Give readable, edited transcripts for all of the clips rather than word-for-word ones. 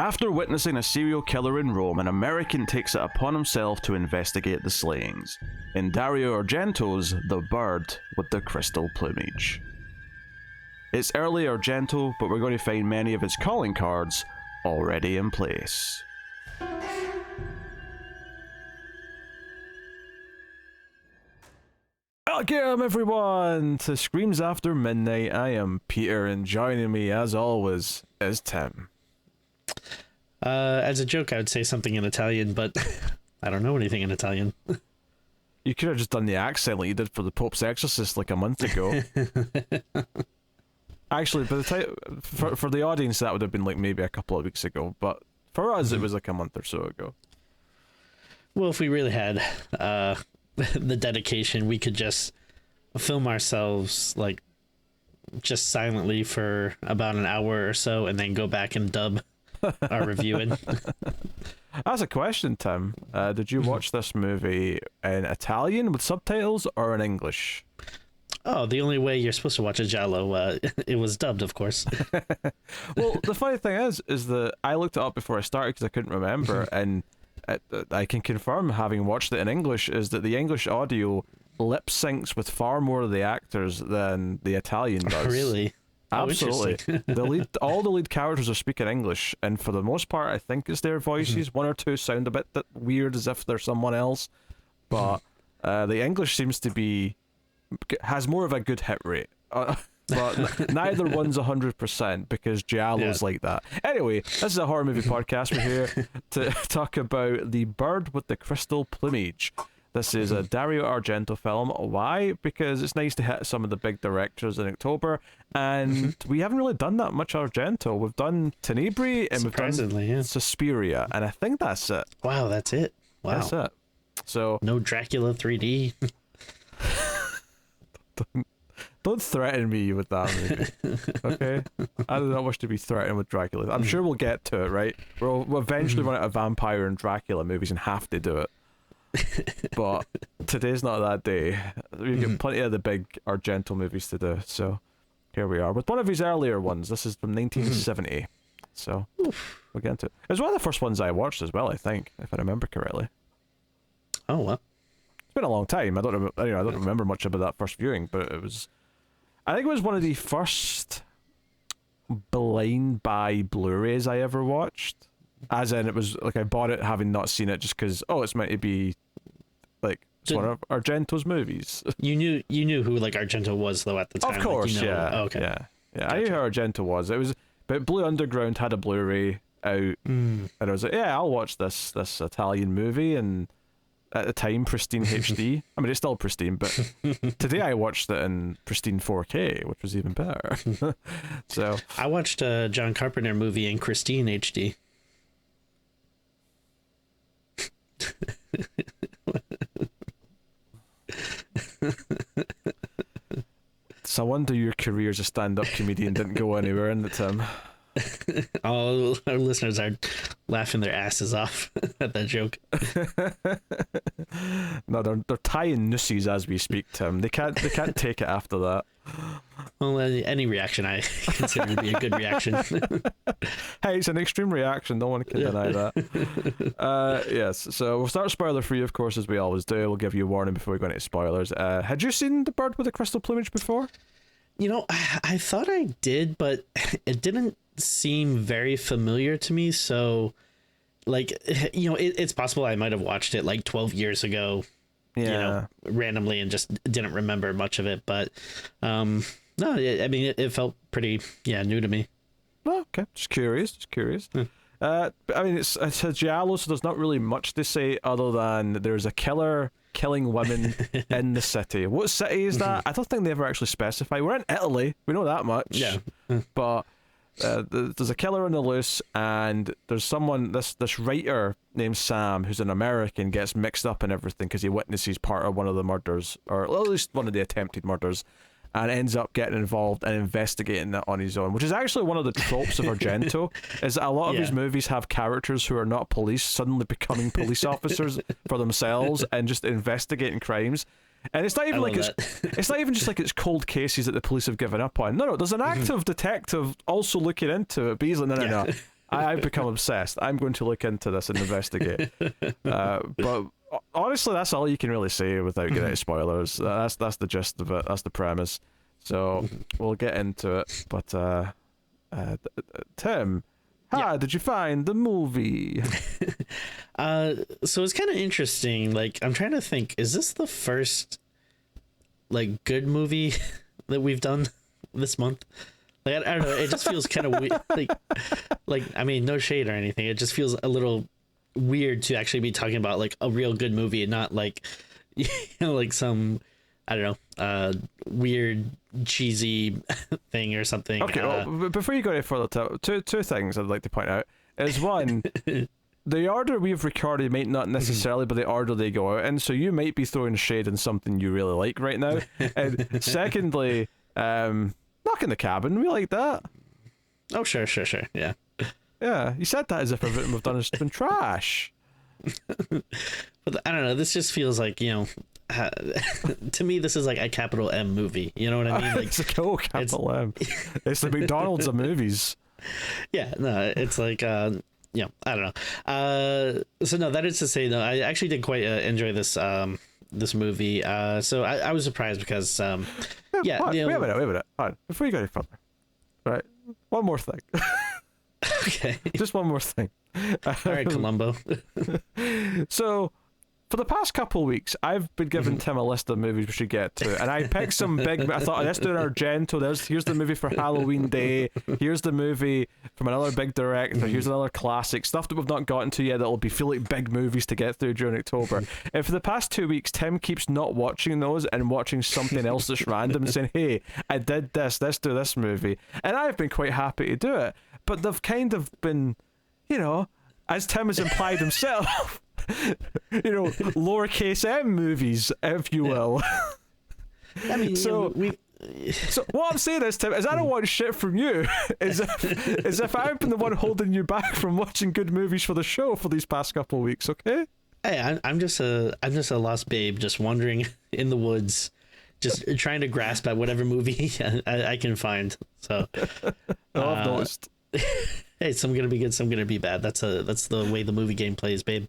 After witnessing a serial killer in Rome, an American takes it upon himself to investigate the slayings, in Dario Argento's The Bird with the Crystal Plumage. It's early Argento, but we're going to find many of his calling cards already in place. Welcome everyone to Screams After Midnight. I am Peter, and joining me as always is Tim. As a joke, I would say something in Italian, but I don't know anything in Italian. You could have just done the accent like you did for the Pope's Exorcist like a month ago. Actually, by the time for the audience, that would have been like maybe a couple of weeks ago, but for us, it was like a month or so ago. Well, if we really had the dedication, we could just film ourselves like just silently for about an hour or so, and then go back and dub our reviewing. That's a question, Tim. Did you watch this movie in Italian with subtitles or in English? Oh, the only way you're supposed to watch a giallo, it was dubbed, of course. Well, the funny thing is that I looked it up before I started because I couldn't remember, and I can confirm, having watched it in English, is that the English audio lip syncs with far more of the actors than the Italian does. Really? Absolutely. All the lead characters are speaking English, and for the most part, I think it's their voices. One or two sound a bit weird, as if they're someone else, but the English seems to has more of a good hit rate. But neither one's 100% because giallo's like that. Anyway, this is a horror movie podcast. We're here to talk about The Bird with the Crystal Plumage. This is a Dario Argento film. Why? Because it's nice to hit some of the big directors in October, and we haven't really done that much Argento. We've done Tenebrae and we've done Suspiria, and I think that's it. Wow, that's it. Wow. That's it. So no Dracula 3D. Don't threaten me with that movie, okay? I do not wish to be threatened with Dracula. I'm sure we'll get to it, right? We'll eventually run out of vampire and Dracula movies and have to do it. But today's not that day. We've got plenty of the big Argento movies to do, so here we are. With one of his earlier ones, this is from 1970, so we'll get into it. It was one of the first ones I watched as well, I think, if I remember correctly. Oh, well. It's been a long time. I don't remember much about that first viewing, but I think it was one of the first blind buy Blu-rays I ever watched. As in, it was like I bought it having not seen it just because, it's meant to be like it's one of Argento's movies. You knew who like Argento was though at the time. Of course, like, yeah. Oh, okay. Yeah. Gotcha. I knew who Argento was. But Blue Underground had a Blu-ray out, and I was like, yeah, I'll watch this Italian movie, and at the time, pristine HD. I mean, it's still pristine, but today I watched it in pristine 4K, which was even better. So I watched a John Carpenter movie in pristine HD. So I wonder your career as a stand-up comedian didn't go anywhere, in the Tim. All our listeners are laughing their asses off at that joke. No, they're tying nooses as we speak, Tim. They can't take it after that. Well, any reaction I consider to be a good reaction. Hey, it's an extreme reaction. No one can deny that. Yes, so we'll start spoiler-free, of course, as we always do. We'll give you a warning before we go into spoilers. Had you seen The Bird with the Crystal Plumage before? You know, I thought I did, but it didn't seem very familiar to me. So, like, you know, it's possible I might have watched it like 12 years ago, you know, randomly and just didn't remember much of it. But, no, I mean, it felt pretty, new to me. Oh, okay, just curious. I mean, it's a giallo, so there's not really much to say other than there's a killer killing women in the city. What city is that? I don't think they ever actually specify. We're in Italy, we know that much. Yeah. But there's a killer on the loose, and there's someone, this writer named Sam, who's an American, gets mixed up in everything because he witnesses part of one of the murders, or at least one of the attempted murders, and ends up getting involved and investigating it on his own, which is actually one of the tropes of Argento, is that a lot of his movies have characters who are not police suddenly becoming police officers for themselves and just investigating crimes. And it's not even like it's not even just like it's cold cases that the police have given up on. No, there's an active detective also looking into it, but he's like, no. I've become obsessed. I'm going to look into this and investigate. But honestly, that's all you can really say without getting into spoilers. That's the gist of it. That's the premise. So we'll get into it. But Tim, how did you find the movie? So it's kind of interesting. Like, I'm trying to think, is this the first like good movie that we've done this month? Like, I don't know. It just feels kind of weird. Like, I mean, no shade or anything. It just feels a little weird to actually be talking about like a real good movie and not like, like some, I don't know, weird cheesy thing or something. Okay, well, before you go any further, two things I'd like to point out is one. The order we've recorded might not necessarily be the order they go out in, so you might be throwing shade in something you really like right now. And secondly, Knock in the Cabin, we like that. Oh, sure, yeah. Yeah, you said that as if everything we've done has been trash. But I don't know, this just feels like, to me, this is like a capital M movie. You know what I mean? Like, it's a capital M. It's the McDonald's of movies. Yeah, no, it's like, I don't know. So no, that is to say, though, I actually did quite enjoy this movie. So I was surprised because, wait a minute. Hold on. Before you go any further, right? One more thing. Okay. Just one more thing. All right, Columbo. So, for the past couple of weeks, I've been giving Tim a list of movies we should get to, and I picked some big. I thought, let's do an Argento. Here's the movie for Halloween Day. Here's the movie from another big director. Here's another classic stuff that we've not gotten to yet. That'll be feel like big movies to get through during October. And for the past 2 weeks, Tim keeps not watching those and watching something else that's random and saying, "Hey, I did this. Let's do this movie." And I've been quite happy to do it, but they've kind of been, as Tim has implied himself. Lowercase m movies, if you will. I mean, so what I'm saying is, Tim, is I don't want shit from you. As if I've been the one holding you back from watching good movies for the show for these past couple of weeks. Okay. Hey, I'm just a lost babe, just wandering in the woods, just trying to grasp at whatever movie I can find. So, I've noticed. Hey, some gonna be good, some gonna be bad. That's the way the movie game plays, babe.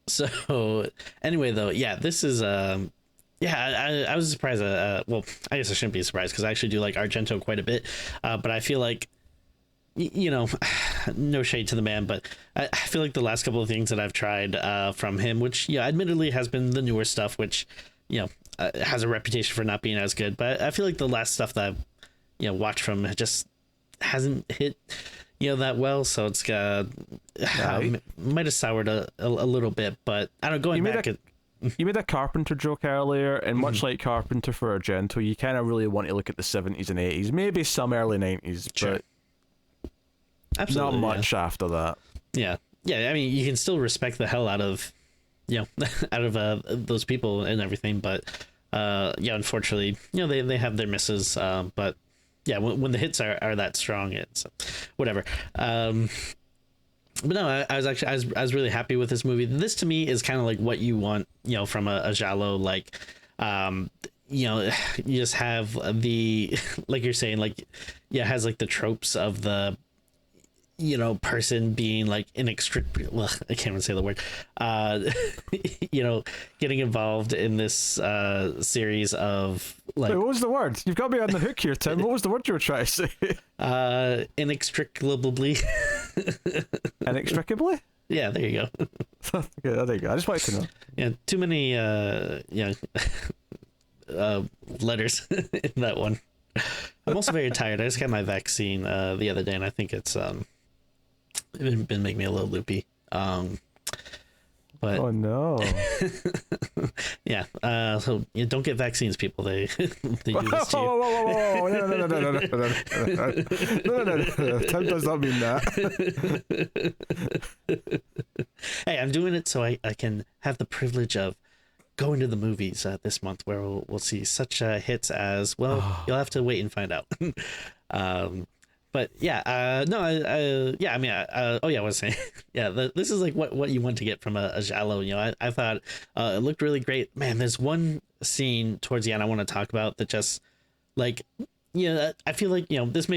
So anyway, though, this is I was surprised. Well, I guess I shouldn't be surprised because I actually do like Argento quite a bit. But I feel like, no shade to the man, but I feel like the last couple of things that I've tried from him, which admittedly has been the newer stuff, which has a reputation for not being as good. But I feel like the last stuff that I've watch from just hasn't hit that well, so it's might have soured a little bit, but I don't know, going back you made a Carpenter joke earlier, and much like Carpenter for Argento, you kind of really want to look at the 70s and 80s, maybe some early 90s, sure. But absolutely not much after that. I mean, you can still respect the hell out of those people and everything, but unfortunately they have their misses, but when the hits are that strong, it's whatever. But no, I was really happy with this movie. This to me is kind of like what you want, from a giallo. Like, you just have the, like you're saying, like, it has like the tropes of the, person being like inextricably, well, I can't even say the word, getting involved in this series of like. Wait, what was the word? You've got me on the hook here, Tim. What was the word you were trying to say? Inextricably. Inextricably? Yeah, there you go. Okay, there you go. I just wanted to know. Yeah, too many letters in that one. I'm also very tired. I just got my vaccine the other day, and I think it's been making me a little loopy. But oh no. Yeah. So don't get vaccines, people. They do this to you. Whoa. No. Tim does not mean that. Hey, I'm doing it so I can have the privilege of going to the movies this month, where we'll see such hits as, well, you'll have to wait and find out. But I was saying, this is like what you want to get from a giallo. I thought it looked really great. Man, there's one scene towards the end I want to talk about that just, like, I feel like, this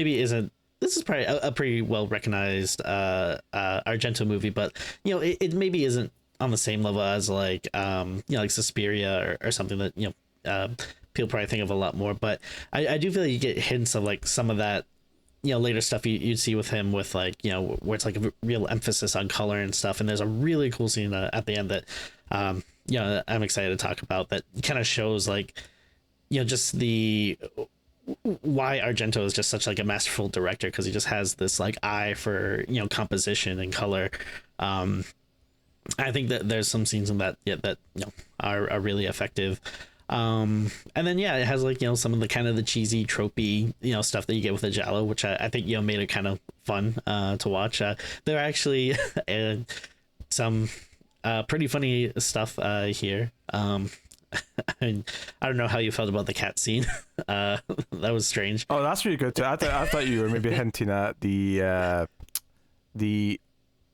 this is probably a pretty well recognized Argento movie, but it maybe isn't on the same level as like like Suspiria or something that people probably think of a lot more. But I do feel like you get hints of like some of that later stuff you'd see with him, with like where it's like a real emphasis on color and stuff. And there's a really cool scene at the end that I'm excited to talk about, that kind of shows like just the why Argento is just such like a masterful director, because he just has this like eye for composition and color. I think that there's some scenes in that that are really effective. And then it has like some of the kind of the cheesy tropey stuff that you get with the Giallo, which I think made it kind of fun to watch. There are actually some pretty funny stuff here. I don't know how you felt about the cat scene. That was strange. Oh, that's really good too. I thought you were maybe hinting at the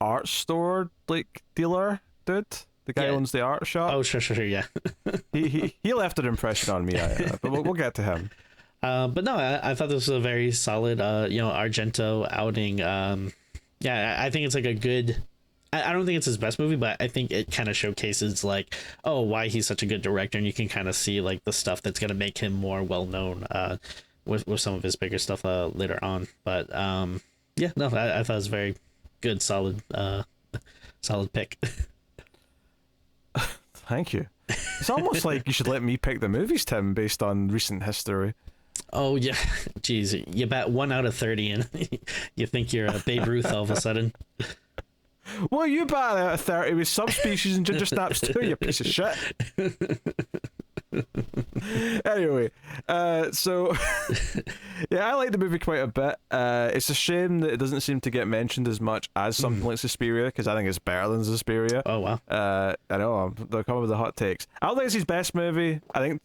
art store like dealer dude. The guy who owns the art shop. Oh, sure, yeah. he left an impression on me, but we'll get to him. But no, I thought this was a very solid, Argento outing. I think it's like a good. I don't think it's his best movie, but I think it kind of showcases like, why he's such a good director, and you can kind of see like the stuff that's gonna make him more well known with some of his bigger stuff later on. But I thought it was a very good, solid pick. Thank you. It's almost like you should let me pick the movies, Tim, based on recent history. Oh yeah, geez, you bet 1 out of 30, and you think you're a Babe Ruth all of a sudden. Well, you bat out of 30 with subspecies and ginger snaps too, you piece of shit. Anyway, so I like the movie quite a bit. It's a shame that it doesn't seem to get mentioned as much as something like Suspiria, because I think it's better than Suspiria. Oh wow. I know, they're coming with the hot takes. I don't think it's his best movie. I think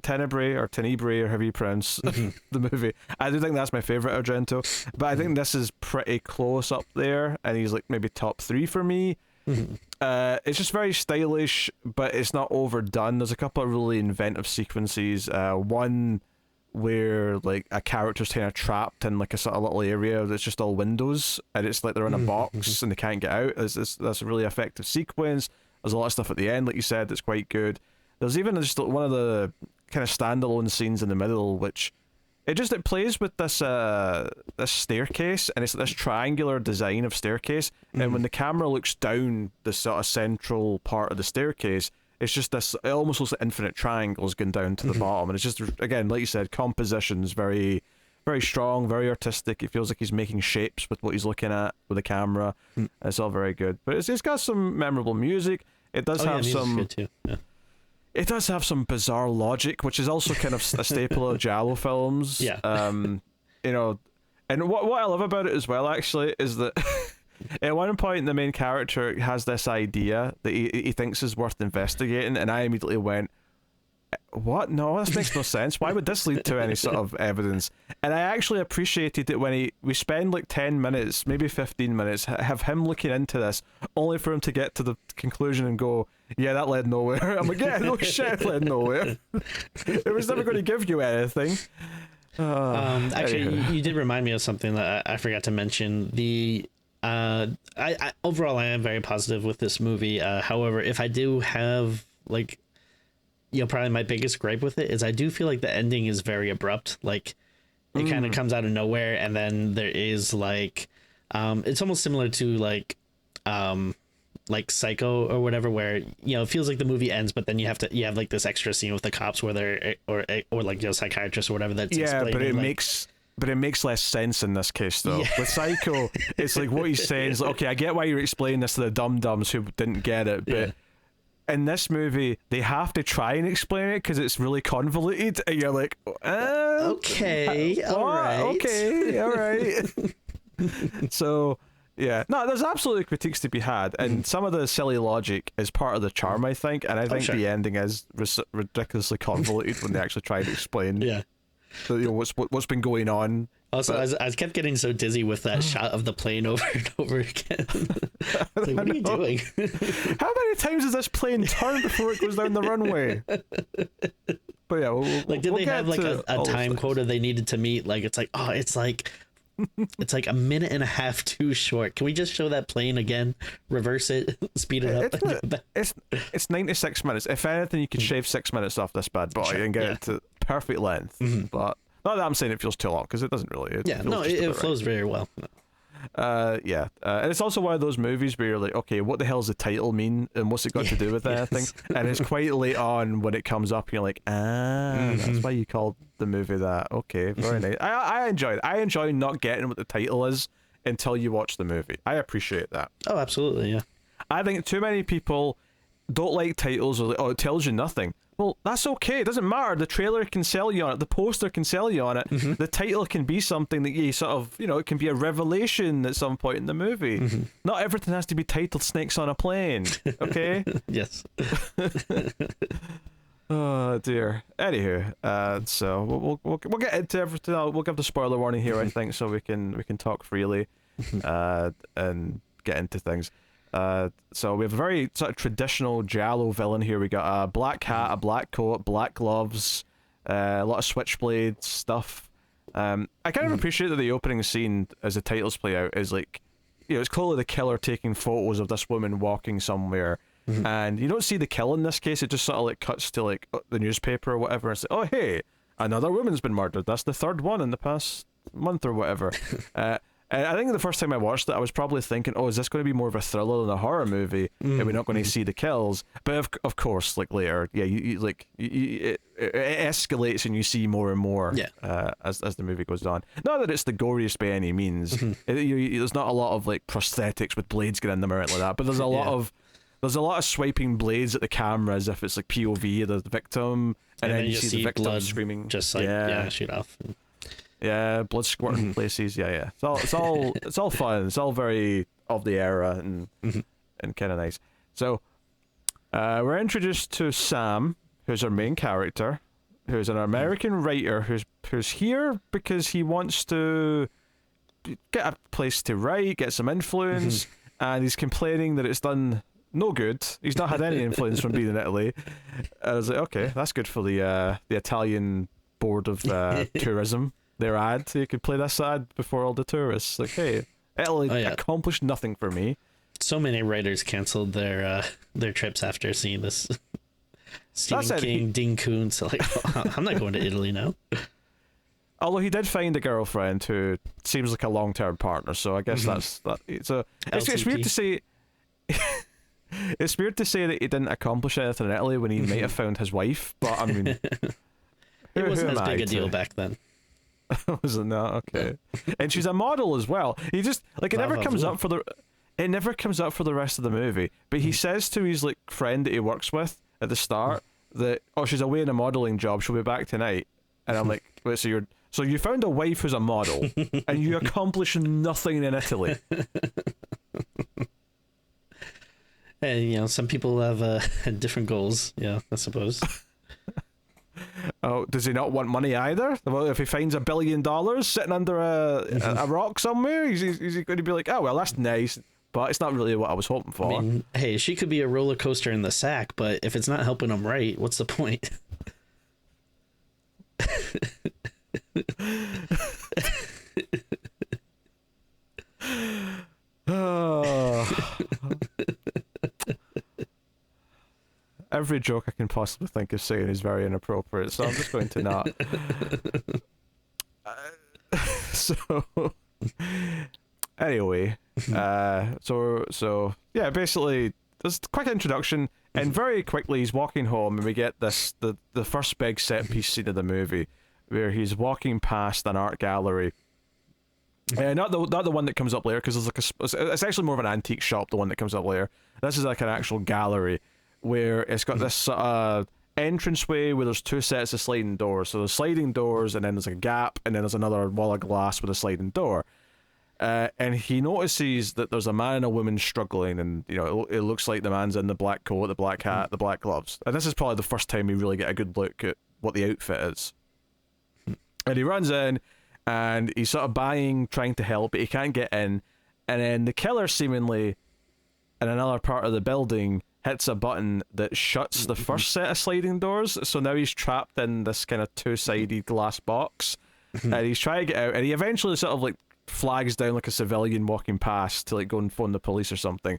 Tenebrae or however you pronounce the movie, I do think that's my favourite Argento, but I think this is pretty close up there, and he's like maybe top 3 for me. It's just very stylish, but it's not overdone. There's a couple of really inventive sequences. One where like a character's kind of trapped in like a sort of little area that's just all windows, and it's like they're in a box and they can't get out. That's a really effective sequence. There's a lot of stuff at the end, like you said, that's quite good. There's even just one of the kind of standalone scenes in the middle, which it plays with this staircase, and it's this triangular design of staircase, and when the camera looks down the sort of central part of the staircase, it's just this, it almost looks like infinite triangles going down to the bottom, and it's just, again, like you said, composition's very, very strong, very artistic. It feels like he's making shapes with what he's looking at with the camera. It's all very good, but it's got some memorable music. It does have some good too. Yeah. It does have some bizarre logic, which is also kind of a staple of Giallo films. Yeah. And what I love about it as well, actually, is that at one point the main character has this idea that he thinks is worth investigating, and I immediately went, what? No, this makes no sense. Why would this lead to any sort of evidence? And I actually appreciated it when we spend like 10 minutes, maybe 15 minutes, have him looking into this, only for him to get to the conclusion and go, yeah, that led nowhere. I'm like, yeah, no shit, it led nowhere. It was never going to give you anything. Actually, you did remind me of something that I forgot to mention. I overall, I am very positive with this movie. However, if I do have like, probably my biggest gripe with it is I do feel like the ending is very abrupt. Like it kind of comes out of nowhere, and then there is like, it's almost similar to like Psycho or whatever, where it feels like the movie ends, but then you have like this extra scene with the cops where they're or like psychiatrists or whatever that's explaining, but it like, But it makes less sense in this case, though. Yeah. With Psycho, it's like what he's saying is like, okay, I get why you're explaining this to the dum-dums who didn't get it, but in this movie, they have to try and explain it because it's really convoluted, and you're like, okay, all right. Okay, all right. So, yeah. No, there's absolutely critiques to be had, and some of the silly logic is part of the charm, I think, and I think the ending is ridiculously convoluted when they actually try to explain what's been going on. Also, I kept getting so dizzy with that shot of the plane over and over again. Like, what are you doing? How many times does this plane turn before it goes down the runway? But yeah, did they have like a time quota they needed to meet? Like, it's like It's like a minute and a half too short. Can we just show that plane again? Reverse it, speed it up. It's 96 minutes. If anything, you could shave 6 minutes off this bad boy and get it to perfect length. But not that I'm saying it feels too long, because it doesn't really. It flows very well. And it's also one of those movies where you're like, okay, what the hell does the title mean, and what's it got to do with anything? And it's quite late on when it comes up, and you're like, that's why you called the movie that. Okay, very nice. I enjoy it. I enjoy not getting what the title is until you watch the movie. I appreciate that. Oh, absolutely, yeah. I think too many people don't like titles, or like, oh, it tells you nothing. Well, that's okay. It doesn't matter. The trailer can sell you on it. The poster can sell you on it. The title can be something that you sort of, it can be a revelation at some point in the movie. Not everything has to be titled Snakes on a Plane. Okay? Yes. Oh, dear. Anywho, so we'll get into everything. We'll give the spoiler warning here, I think, so we can talk freely and get into things. So we have a very sort of traditional giallo villain here. We got a black hat, a black coat, black gloves, a lot of switchblade stuff. I kind of appreciate that the opening scene, as the titles play out, is like, it's clearly the killer taking photos of this woman walking somewhere, and you don't see the kill in this case. It just sort of like cuts to like the newspaper or whatever. It's like, oh hey, another woman's been murdered. That's the third one in the past month or whatever. And I think the first time I watched it, I was probably thinking, oh, is this going to be more of a thriller than a horror movie? And we're not going to see the kills. But of course, like later, it escalates and you see more and more as the movie goes on. Not that it's the goriest by any means. There's not a lot of like prosthetics with blades getting in them or anything like that. But there's a lot of swiping blades at the camera as if it's like POV of the victim, and then you see the victim blood screaming, just like shoot off. Yeah, blood squirting places. Yeah. It's all fun. It's all very of the era and kind of nice. So, we're introduced to Sam, who's our main character, who's an American writer who's here because he wants to get a place to write, get some influence, and he's complaining that it's done no good. He's not had any influence from being in Italy. I was like, okay, that's good for the Italian Board of Tourism. Their ad, you could play this ad before all the tourists. Like, hey, Italy accomplished nothing for me. So many writers canceled their trips after seeing this. Stephen King, Dean Koontz, so like, I'm not going to Italy now. Although he did find a girlfriend who seems like a long-term partner, so I guess that's that. So it's weird to say. It's weird to say that he didn't accomplish anything in Italy when he might have found his wife, but I mean, it wasn't as big a deal back then. Was it not? Okay. And she's a model as well. He just like it never comes up for the rest of the movie. But he says to his like friend that he works with at the start that, oh, she's away in a modeling job, she'll be back tonight. And I'm like, wait, so you found a wife who's a model and you accomplish nothing in Italy. And some people have different goals, I suppose. Oh, does he not want money either? Well, if he finds $1 billion sitting under a rock somewhere, is he going to be like, oh, well, that's nice, but it's not really what I was hoping for? I mean, hey, she could be a roller coaster in the sack, but if it's not helping him right, what's the point? Every joke I can possibly think of saying is very inappropriate, so I'm just going to not. Anyway, so yeah, basically, there's a quick introduction, and very quickly he's walking home, and we get the first big set piece scene of the movie, where he's walking past an art gallery. Not the one that comes up later, because it's actually more of an antique shop. The one that comes up later. This is like an actual gallery, where it's got this entranceway where there's two sets of sliding doors. So there's sliding doors, and then there's a gap, and then there's another wall of glass with a sliding door. And he notices that there's a man and a woman struggling, and it looks like the man's in the black coat, the black hat, the black gloves. And this is probably the first time we really get a good look at what the outfit is. And he runs in, and he's sort of trying to help, but he can't get in. And then the killer, seemingly in another part of the building, hits a button that shuts the first set of sliding doors. So now he's trapped in this kind of two-sided glass box, and he's trying to get out, and he eventually sort of like flags down like a civilian walking past to like go and phone the police or something.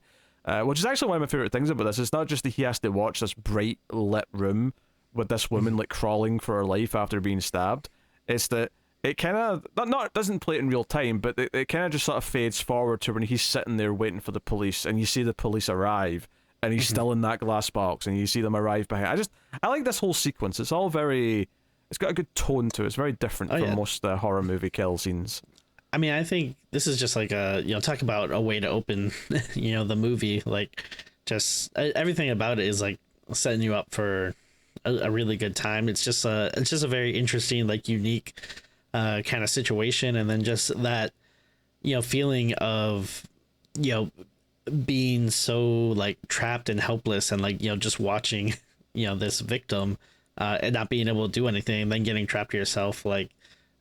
Which is actually one of my favorite things about this. It's not just that he has to watch this bright lit room with this woman like crawling for her life after being stabbed. It's that it kind of not doesn't play it in real time, but it kind of just sort of fades forward to when he's sitting there waiting for the police, and you see the police arrive, and he's still in that glass box, and you see them arrive behind. I like this whole sequence. It's all very. It's got a good tone to it. It's very different from most horror movie kill scenes. I mean, I think this is just like talk about a way to open, the movie. Like, just everything about it is like setting you up for a really good time. It's just a very interesting, like, unique kind of situation, and then just that, feeling of, being so like trapped and helpless, and like just watching, this victim, and not being able to do anything, and then getting trapped yourself. Like,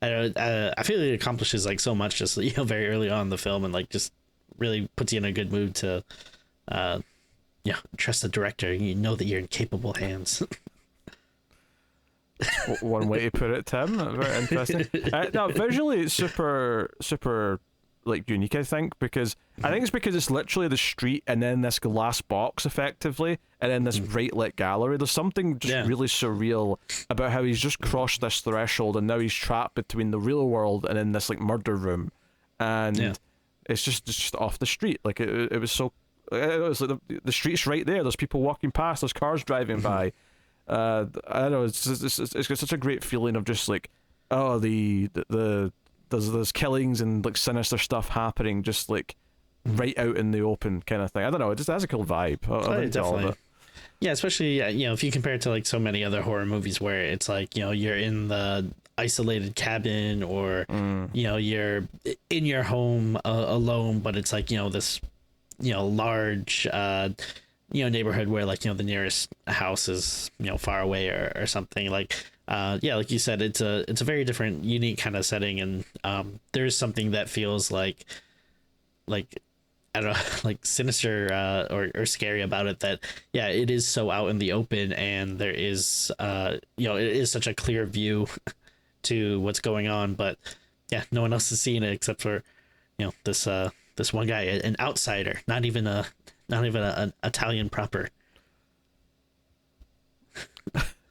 I feel it accomplishes like so much just very early on in the film, and like just really puts you in a good mood to trust the director. You know that you're in capable hands. One way to put it, Tim. Very interesting. No, visually it's super like unique, I think, because it's literally the street and then this glass box effectively, and then this bright lit gallery. There's something just really surreal about how he's just crossed this threshold and now he's trapped between the real world and in this like murder room, and it's just off the street. Like it was so. It was like the street's right there. There's people walking past. There's cars driving by. I don't know. It's got such a great feeling of just like, oh, there's killings and like sinister stuff happening just like right out in the open kind of thing. I don't know. It just has a cool vibe. I like all of it. Yeah, especially if you compare it to like so many other horror movies where it's like you're in the isolated cabin, or you're in your home alone, but it's like this large neighborhood where like the nearest house is far away or something. Like like you said, it's a very different, unique kind of setting, and there's something that feels like I don't know, like sinister or scary about it, that it is so out in the open, and there is it is such a clear view to what's going on, but no one else is seeing it except for this one guy, an outsider, not even an Italian proper.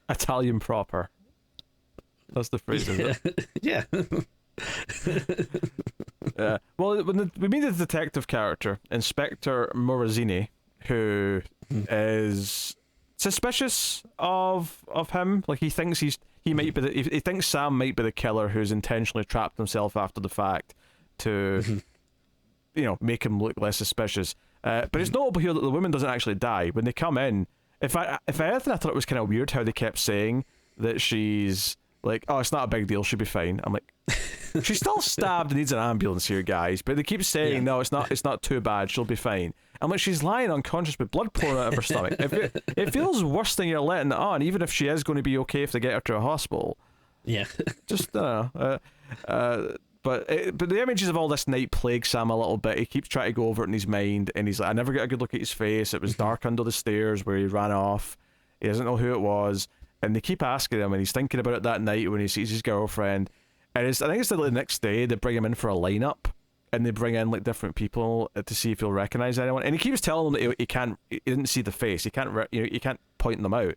Italian proper. That's the phrase, is it? Yeah. Yeah. Well, we meet the detective character, Inspector Morosini, who is suspicious of him. Like, he thinks he thinks Sam might be the killer who's intentionally trapped himself after the fact to make him look less suspicious. But it's notable here that the woman doesn't actually die when they come in. If anything, I thought it was kind of weird how they kept saying that she's like, oh, it's not a big deal, she'll be fine. I'm like, she's still stabbed and needs an ambulance here, guys. But they keep saying, no, it's not too bad, she'll be fine. I'm like, she's lying unconscious with blood pouring out of her stomach. It feels worse than you're letting it on, even if she is going to be okay if they get her to a hospital. Yeah. Just, I don't know. But the images of all this night plague Sam a little bit. He keeps trying to go over it in his mind, and he's like, I never get a good look at his face. It was dark under the stairs where he ran off. He doesn't know who it was. And they keep asking him, and he's thinking about it that night when he sees his girlfriend. And I think it's the next day they bring him in for a lineup, and they bring in like different people to see if he'll recognize anyone. And he keeps telling them that he didn't see the face. He can't you can't point them out.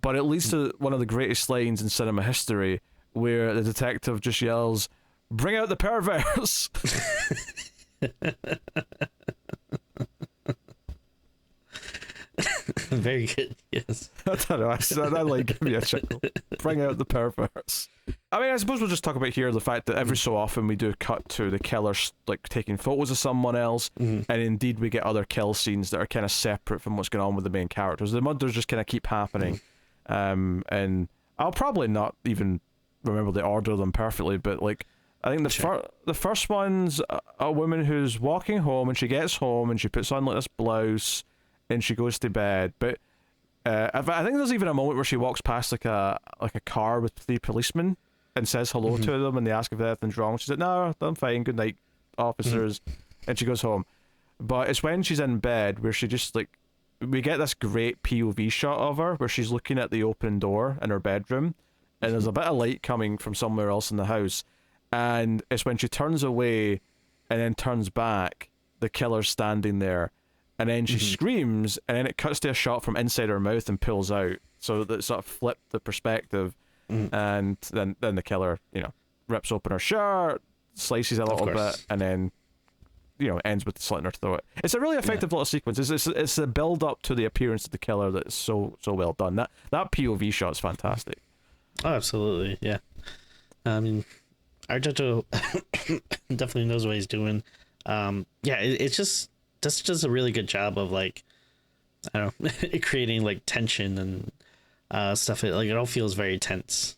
But it leads to one of the greatest lines in cinema history, where the detective just yells, "Bring out the perverts!" Very good. Yes. I don't know. I like, give me a chuckle. Bring out the perverts. I mean, I suppose we'll just talk about here the fact that every so often we do cut to the killer like taking photos of someone else, and indeed we get other kill scenes that are kind of separate from what's going on with the main characters. The murders just kind of keep happening, and I'll probably not even remember the order of them perfectly, but like, I think the first one's a woman who's walking home, and she gets home and she puts on like this blouse and she goes to bed. But I think there's even a moment where she walks past like a car with 3 policemen and says hello to them, and they ask if anything's wrong. She's like, no, I'm fine, good night, officers, and she goes home. But it's when she's in bed where she just like, we get this great POV shot of her where she's looking at the open door in her bedroom, and there's a bit of light coming from somewhere else in the house. And it's when she turns away and then turns back, the killer's standing there, and then she screams, and then it cuts to a shot from inside her mouth and pulls out, so that sort of flipped the perspective, and then the killer, rips open her shirt, slices a little bit, and then ends with slitting her throat. It's a really effective little sequence. It's a build up to the appearance of the killer that's so well done. That POV shot's fantastic. Oh, absolutely, yeah. I mean, Argento definitely knows what he's doing. It's just does a really good job of like, I don't know, creating like tension and stuff. It all feels very tense.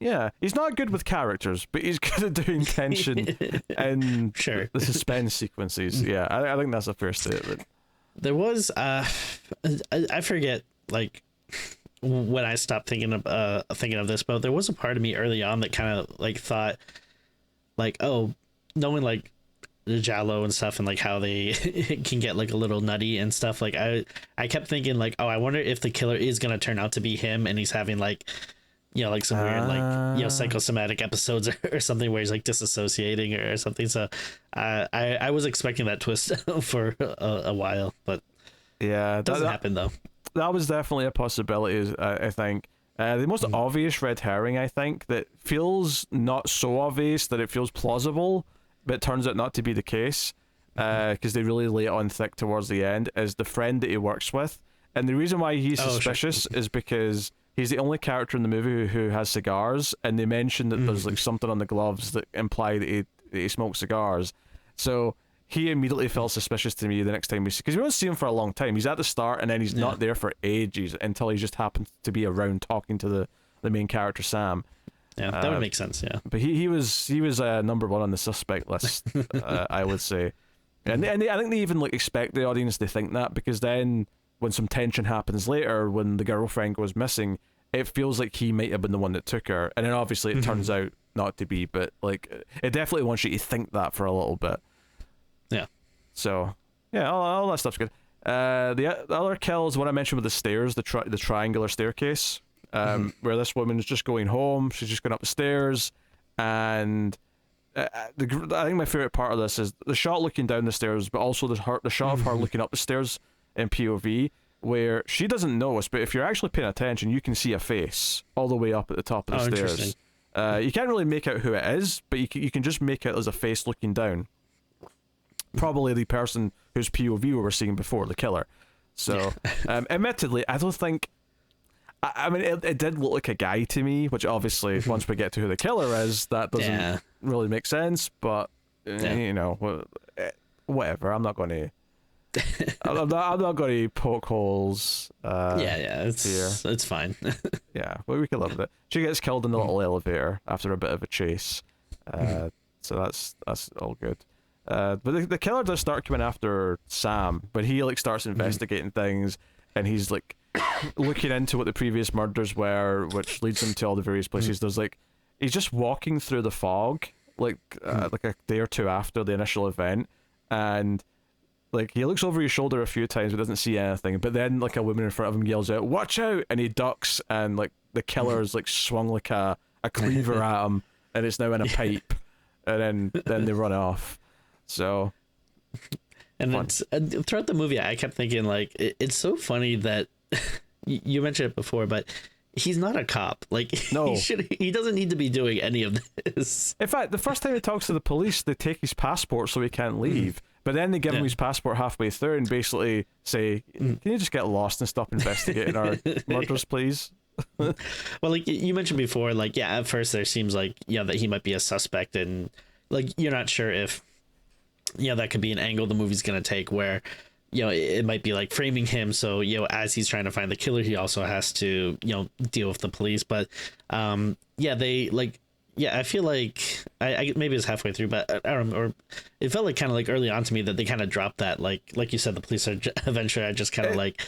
Yeah, he's not good with characters, but he's good at doing tension and the suspense sequences. Yeah, I think that's a fair statement. There was I forget like when I stopped thinking of this, but there was a part of me early on that kind of like thought like, oh, knowing like the Giallo and stuff and like how they can get like a little nutty and stuff, like I kept thinking like, oh, I wonder if the killer is gonna turn out to be him and he's having like like some weird like psychosomatic episodes or something where he's like disassociating or something. So I was expecting that twist for a while, but yeah, it doesn't happen though. That was definitely a possibility. I think the most obvious red herring, I think, that feels not so obvious that it feels plausible, but turns out not to be the case, because they really lay it on thick towards the end, is the friend that he works with. And the reason why he's suspicious is because he's the only character in the movie who has cigars, and they mention that there's like something on the gloves that imply that he smokes cigars. So he immediately felt suspicious to me the next time we see, because we don't see him for a long time. He's at the start, and then he's not there for ages until he just happens to be around talking to the main character, Sam. Yeah, that would make sense. Yeah, but he was number one on the suspect list, I would say, and I think they even like expect the audience to think that, because then when some tension happens later, when the girlfriend goes missing, it feels like he might have been the one that took her, and then obviously it turns out not to be. But like, it definitely wants you to think that for a little bit. Yeah. So yeah, all that stuff's good. The other kill is what I mentioned with the stairs, the triangular staircase. Where this woman's just going home, she's just going up the stairs, and I think my favorite part of this is the shot looking down the stairs, but also the shot of her looking up the stairs in POV, where she doesn't notice, but if you're actually paying attention, you can see a face all the way up at the top of the stairs. You can't really make out who it is, but you can just make out as a face looking down. Probably the person whose POV we were seeing before, the killer. So, admittedly, I don't think. I mean, it did look like a guy to me, which obviously, once we get to who the killer is, that doesn't really make sense. But whatever. I'm not going to. I'm not going to poke holes. It's fine. Yeah, but we can live with it. She gets killed in the little elevator after a bit of a chase. So that's all good. But the killer does start coming after Sam, but he like starts investigating things, and he's like looking into what the previous murders were, which leads him to all the various places. There's like, he's just walking through the fog, like a day or two after the initial event, and like he looks over his shoulder a few times but doesn't see anything, but then like a woman in front of him yells out, "Watch out!" and he ducks, and like the killer's like swung like a cleaver at him, and it's now in a pipe, and then they run off. So and throughout the movie I kept thinking like it's so funny that you mentioned it before, but he's not a cop. Like, no, he doesn't need to be doing any of this. In fact, the first time he talks to the police, they take his passport so he can't leave. But then they give him his passport halfway through and basically say, "Can you just get lost and stop investigating our murders, please?" Well, like you mentioned before, like, yeah, at first there seems like, that he might be a suspect, and like you're not sure if that could be an angle the movie's gonna take where it might be like framing him so as he's trying to find the killer, he also has to deal with the police. But they like I feel like I maybe it's halfway through, but I don't know, or it felt like kind of like early on to me that they kind of dropped that, like you said, the police are eventually just kind of like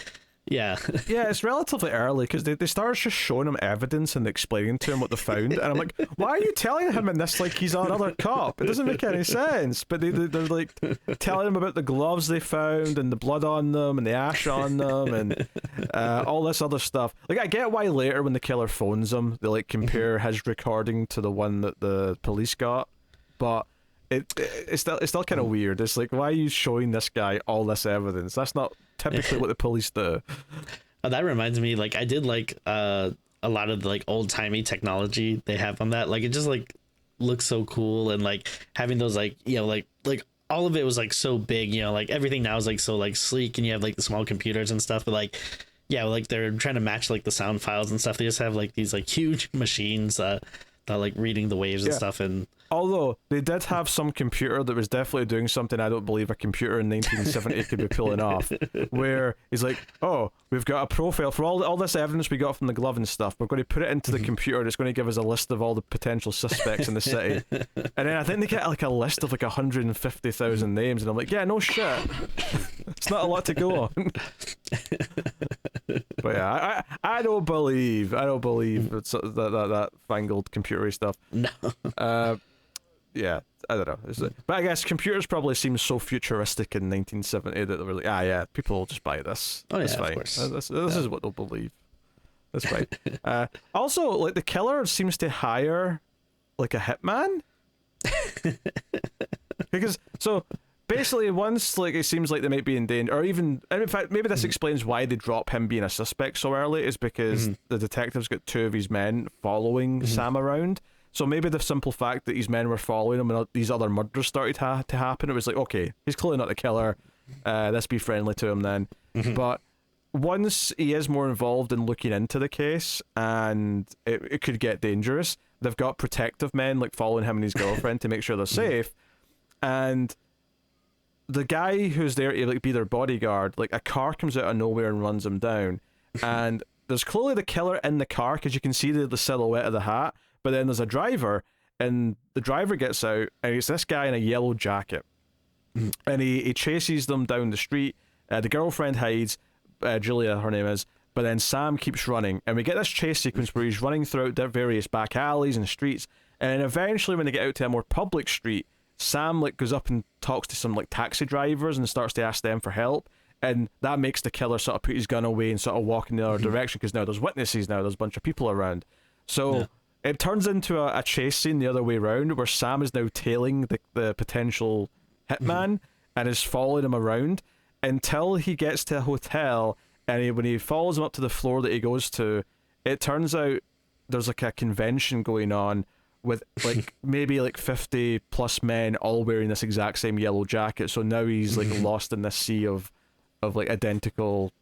yeah, it's relatively early because they started just showing him evidence and explaining to him what they found, and I'm like, why are you telling him in this like he's another cop? It doesn't make any sense. But they're like telling him about the gloves they found and the blood on them and the ash on them and all this other stuff. Like, I get why later when the killer phones him, they like compare his recording to the one that the police got, but it's still kind of weird. It's like, why are you showing this guy all this evidence? That's not typically what the police do. Oh, that reminds me, like I did like a lot of the like old timey technology they have on that. Like it just like looks so cool, and like having those like like all of it was like so big. Like everything now is like so like sleek, and you have like the small computers and stuff. But like yeah, like they're trying to match like the sound files and stuff. They just have like these like huge machines that like reading the waves and stuff. And although they did have some computer that was definitely doing something I don't believe a computer in 1970 could be pulling off, where he's like, oh, we've got a profile for all this evidence we got from the glove and stuff. We're going to put it into the computer, and it's going to give us a list of all the potential suspects in the city. And then I think they get like a list of like 150,000 names, and I'm like, yeah, no shit. It's not a lot to go on. But yeah, I don't believe it's that fangled computery stuff. no. Yeah, I don't know. But I guess computers probably seem so futuristic in 1970 that they were like, yeah, people will just buy this. Oh, That's yeah, fine. of course. This is what they'll believe. That's fine. Also, like the killer seems to hire like a hitman. Because so basically once like it seems like they might be in danger, or even, and in fact maybe this explains why they drop him being a suspect so early, is because the detective's got two of his men following Sam around. So maybe the simple fact that these men were following him and these other murders started to happen, it was like, okay, he's clearly not the killer. Let's be friendly to him then. But once he is more involved in looking into the case, and it could get dangerous, they've got protective men like following him and his girlfriend to make sure they're safe. And the guy who's there to like be their bodyguard, like a car comes out of nowhere and runs him down. And there's clearly the killer in the car because you can see the silhouette of the hat. But then there's a driver, and the driver gets out, and it's this guy in a yellow jacket. And he chases them down the street. The girlfriend hides, Julia, her name is, but then Sam keeps running. And we get this chase sequence where he's running throughout various back alleys and streets. And then eventually when they get out to a more public street, Sam like goes up and talks to some like taxi drivers and starts to ask them for help. And that makes the killer sort of put his gun away and sort of walk in the other direction, because now there's witnesses, now there's a bunch of people around. So... yeah. It turns into a chase scene the other way around, where Sam is now tailing the potential hitman and is following him around until he gets to a hotel. And when he follows him up to the floor that he goes to, it turns out there's like a convention going on with like maybe like 50 plus men all wearing this exact same yellow jacket. So now he's like lost in this sea of like identical,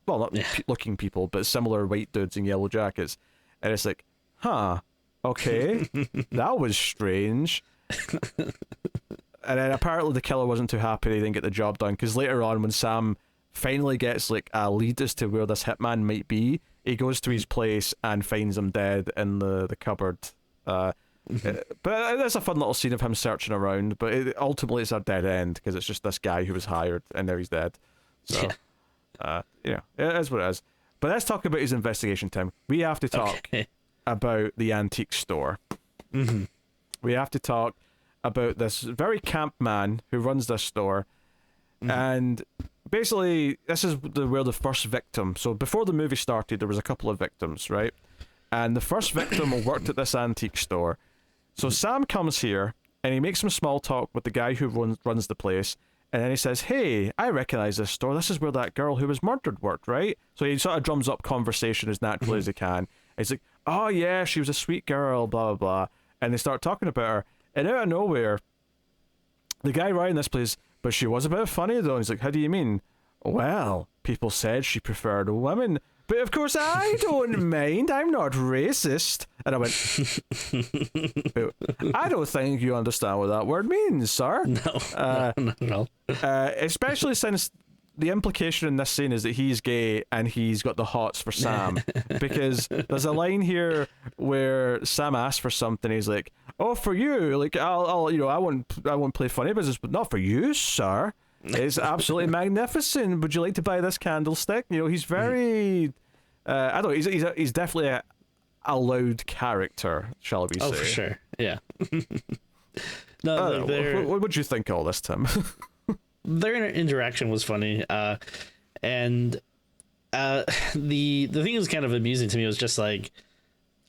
well, not looking people, but similar white dudes in yellow jackets. And it's like, huh. Okay, that was strange. And then apparently the killer wasn't too happy he didn't get the job done, because later on when Sam finally gets like a lead as to where this hitman might be, he goes to his place and finds him dead in the cupboard. But there's a fun little scene of him searching around, but ultimately it's a dead end, because it's just this guy who was hired and now he's dead. So, yeah, it is what it is. But let's talk about his investigation, Tim. We have to talk about the antique store. We have to talk about this very camp man who runs this store. And basically this is where the first victim, so before the movie started there was a couple of victims, right? And the first victim worked at this antique store. So Sam comes here and he makes some small talk with the guy who runs the place, and then he says, hey, I recognize this store, this is where that girl who was murdered worked, right? So he sort of drums up conversation as naturally as he can. He's like, oh yeah, she was a sweet girl, blah, blah, blah. And they start talking about her. And out of nowhere, the guy running this place, but she was a bit funny though. And he's like, how do you mean? Well, people said she preferred women. But of course I don't mind. I'm not racist. And I went, I don't think you understand what that word means, sir. No, not at all. Especially since the implication in this scene is that he's gay and he's got the hots for Sam, because there's a line here where Sam asks for something. He's like, "Oh, for you, like I'll I won't play funny business, but not for you, sir. It's absolutely magnificent. Would you like to buy this candlestick?" He's very, I don't know. He's definitely a loud character, shall we say? Oh, for sure, yeah. What would you think of all this, Tim? Their interaction was funny, and the thing that was kind of amusing to me was just like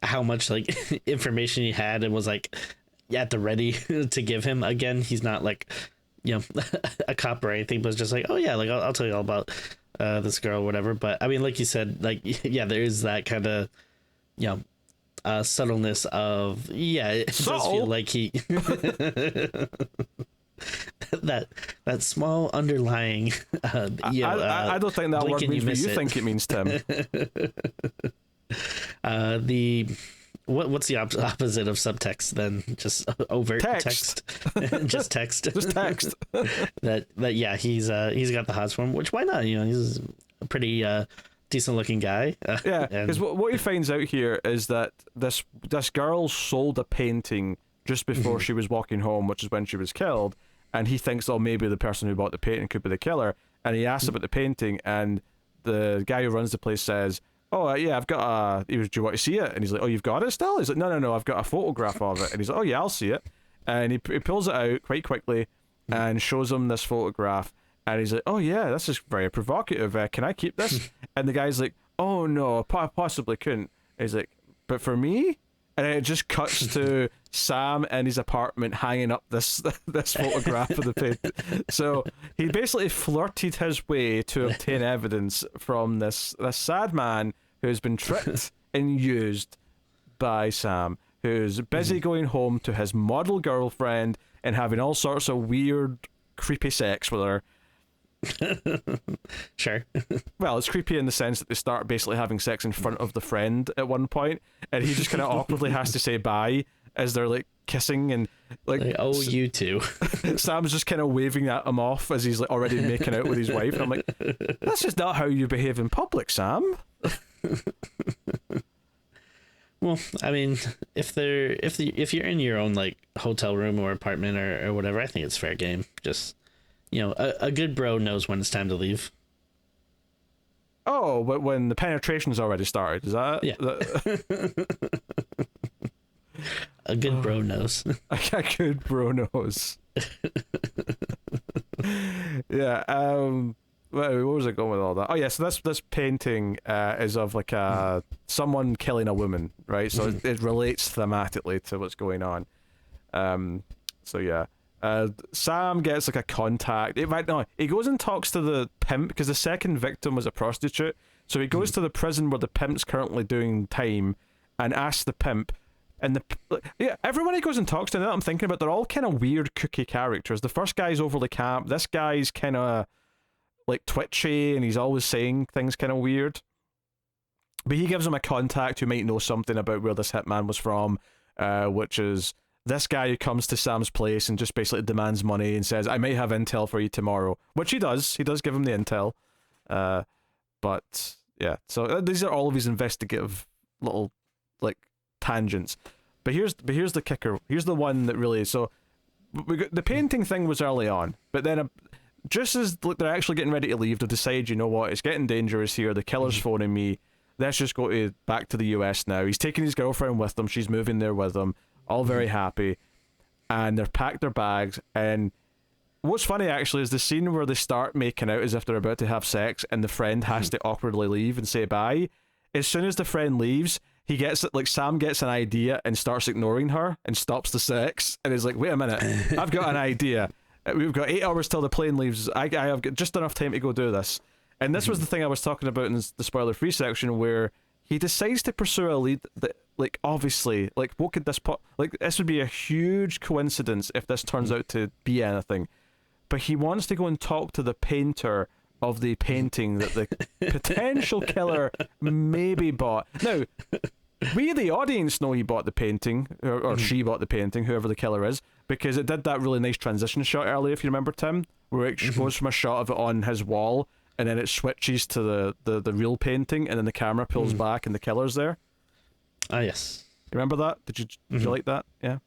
how much like information he had, and was like, at the ready to give him. Again, he's not like, you know, a cop or anything, but it's just like, oh yeah, like I'll tell you all about this girl or whatever. But I mean, like you said, like, yeah, there is that kind of, you know, subtleness of, yeah, it does feel like he that small underlying you know, I don't think that word means what you think it means, Tim. The what's the opposite of subtext then? Just overt text. Just text. Just text. that yeah, he's got the hots for him, which why not? You know, he's a pretty decent looking guy. Yeah, because what he finds out here is that this girl sold a painting just before she was walking home, which is when she was killed, and he thinks, oh, maybe the person who bought the painting could be the killer, and he asks about the painting, and the guy who runs the place says, oh, yeah, I've got do you want to see it? And he's like, oh, you've got it still? He's like, no, I've got a photograph of it. And he's like, oh, yeah, I'll see it. And he pulls it out quite quickly and shows him this photograph. And he's like, oh, yeah, this is very provocative. Can I keep this? And the guy's like, oh, no, possibly couldn't. And he's like, but for me? And it just cuts to Sam in his apartment hanging up this photograph of the painting. So he basically flirted his way to obtain evidence from this sad man who's been tricked and used by Sam, who's busy going home to his model girlfriend and having all sorts of weird, creepy sex with her. Sure. Well, it's creepy in the sense that they start basically having sex in front of the friend at one point, and he just kind of awkwardly has to say bye as they're like kissing and like oh, you too. Sam's just kind of waving at him off as he's like already making out with his wife, and I'm like, that's just not how you behave in public, Sam. Well, I mean, if you're in your own like hotel room or apartment or whatever, I think it's fair game. Just, you know, a good bro knows when it's time to leave. Oh, but when the penetration's already started, is that? Yeah. A good bro knows. A good bro knows. Yeah. Where was I going with all that? Oh yeah, so this painting is of like someone killing a woman, right? So it relates thematically to what's going on. So yeah. Sam gets like a contact. He goes and talks to the pimp because the second victim was a prostitute. So he goes to the prison where the pimp's currently doing time and asks the pimp. And everyone he goes and talks to, now that I'm thinking about, they're all kind of weird cookie characters. The first guy's overly camp. This guy's kind of like twitchy and he's always saying things kind of weird. But he gives him a contact who might know something about where this hitman was from, which is this guy who comes to Sam's place and just basically demands money and says, I might have intel for you tomorrow. Which he does. He does give him the intel. But yeah, so these are all of his investigative little like tangents. But here's the kicker. Here's the one that really, so the painting thing was early on, but then just as they're actually getting ready to leave, they decide, you know what, it's getting dangerous here. The killer's phoning me. Let's just go back to the US now. He's taking his girlfriend with him. She's moving there with him. All very happy. And they've packed their bags. And what's funny actually is the scene where they start making out as if they're about to have sex and the friend has to awkwardly leave and say bye. As soon as the friend leaves, he gets like Sam gets an idea and starts ignoring her and stops the sex and is like, wait a minute, I've got an idea. We've got 8 hours till the plane leaves. I have got just enough time to go do this. And this was the thing I was talking about in the spoiler-free section, where he decides to pursue a lead that, like, obviously, like, what could this like, this would be a huge coincidence if this turns out to be anything. But he wants to go and talk to the painter of the painting that the potential killer maybe bought. Now, we, the audience, know he bought the painting, or she bought the painting, whoever the killer is, because it did that really nice transition shot earlier, if you remember, Tim, where it goes from a shot of it on his wall, and then it switches to the real painting, and then the camera pulls back, and the killer's there. Ah, yes. You remember that? Did you like that? Yeah.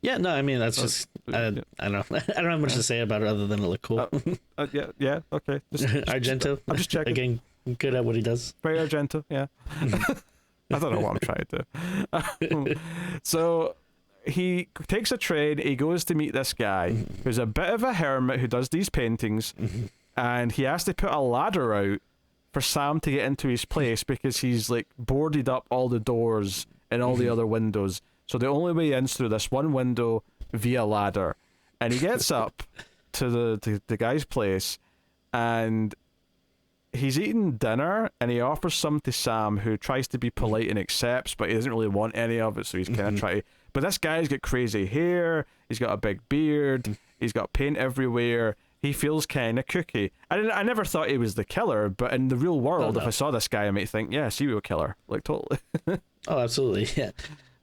Yeah, no, I mean, that's just, I don't know. I don't have much to say about it other than it looked cool. Yeah, okay. Argento. I'm just checking. Again, good at what he does. Very Argento, yeah. I don't know what I'm trying to do. So he takes a train, he goes to meet this guy who's a bit of a hermit who does these paintings, and he has to put a ladder out for Sam to get into his place because he's like boarded up all the doors and all the other windows. So the only way in's through this one window via ladder. And he gets up to the guy's place, and he's eating dinner, and he offers some to Sam, who tries to be polite and accepts, but he doesn't really want any of it, so he's kind of trying to... But this guy's got crazy hair, he's got a big beard, he's got paint everywhere, he feels kind of kooky. I never thought he was the killer, but in the real world, if I saw this guy, I might think, yeah, serial killer. Like, totally. Oh, absolutely, yeah.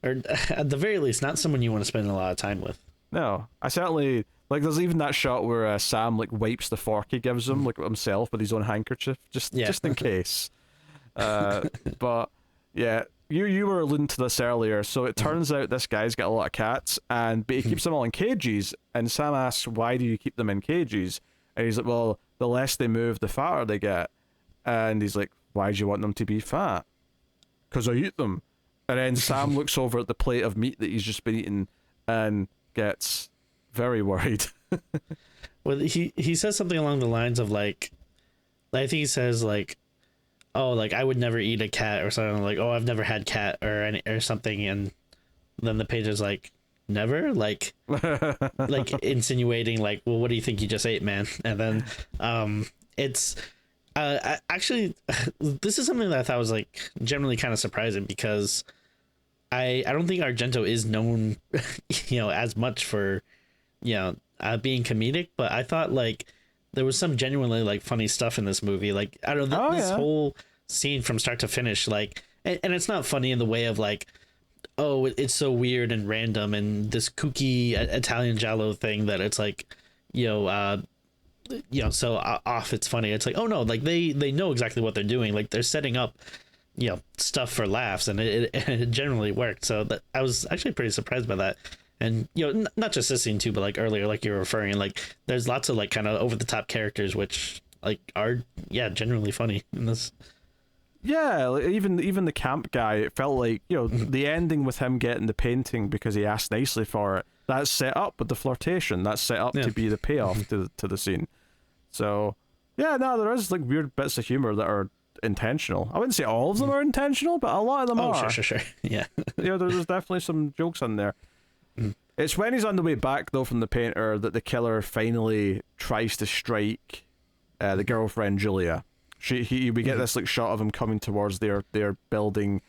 Or at the very least, not someone you want to spend a lot of time with. No, I certainly... Like, there's even that shot where Sam, like, wipes the fork he gives him, like, himself with his own handkerchief, just in case. But, yeah, you were alluding to this earlier, so it turns out this guy's got a lot of cats, but he keeps them all in cages, and Sam asks, why do you keep them in cages? And he's like, well, the less they move, the fatter they get. And he's like, why do you want them to be fat? Because I eat them. And then Sam looks over at the plate of meat that he's just been eating and gets... very worried. Well, he says something along the lines of like I think he says like, oh, like I would never eat a cat or something, like, oh, I've never had cat or something, and then the page is like, never, like like insinuating like, well, what do you think you just ate, man? And then it's actually this is something that I thought was like generally kind of surprising, because I don't think Argento is known as much for being comedic, but I thought like there was some genuinely like funny stuff in this movie. Like, I don't know, this whole scene from start to finish, like, and it's not funny in the way of like, oh, it's so weird and random and this kooky Italian giallo thing that it's like, so off it's funny. It's like, oh no, like they know exactly what they're doing. Like they're setting up stuff for laughs, and it generally worked. So that I was actually pretty surprised by that. And not just this scene too, but like earlier, like you were referring, like there's lots of like kind of over the top characters which like are generally funny in this. Yeah, like, even the camp guy, it felt like the ending with him getting the painting because he asked nicely for it. That's set up with the flirtation. That's set up to be the payoff to the scene. So yeah, no, there is like weird bits of humor that are intentional. I wouldn't say all of them are intentional, but a lot of them are. Oh, sure. Yeah. There's definitely some jokes in there. It's when he's on the way back though from the painter that the killer finally tries to strike the girlfriend Julia. We get this like shot of him coming towards their building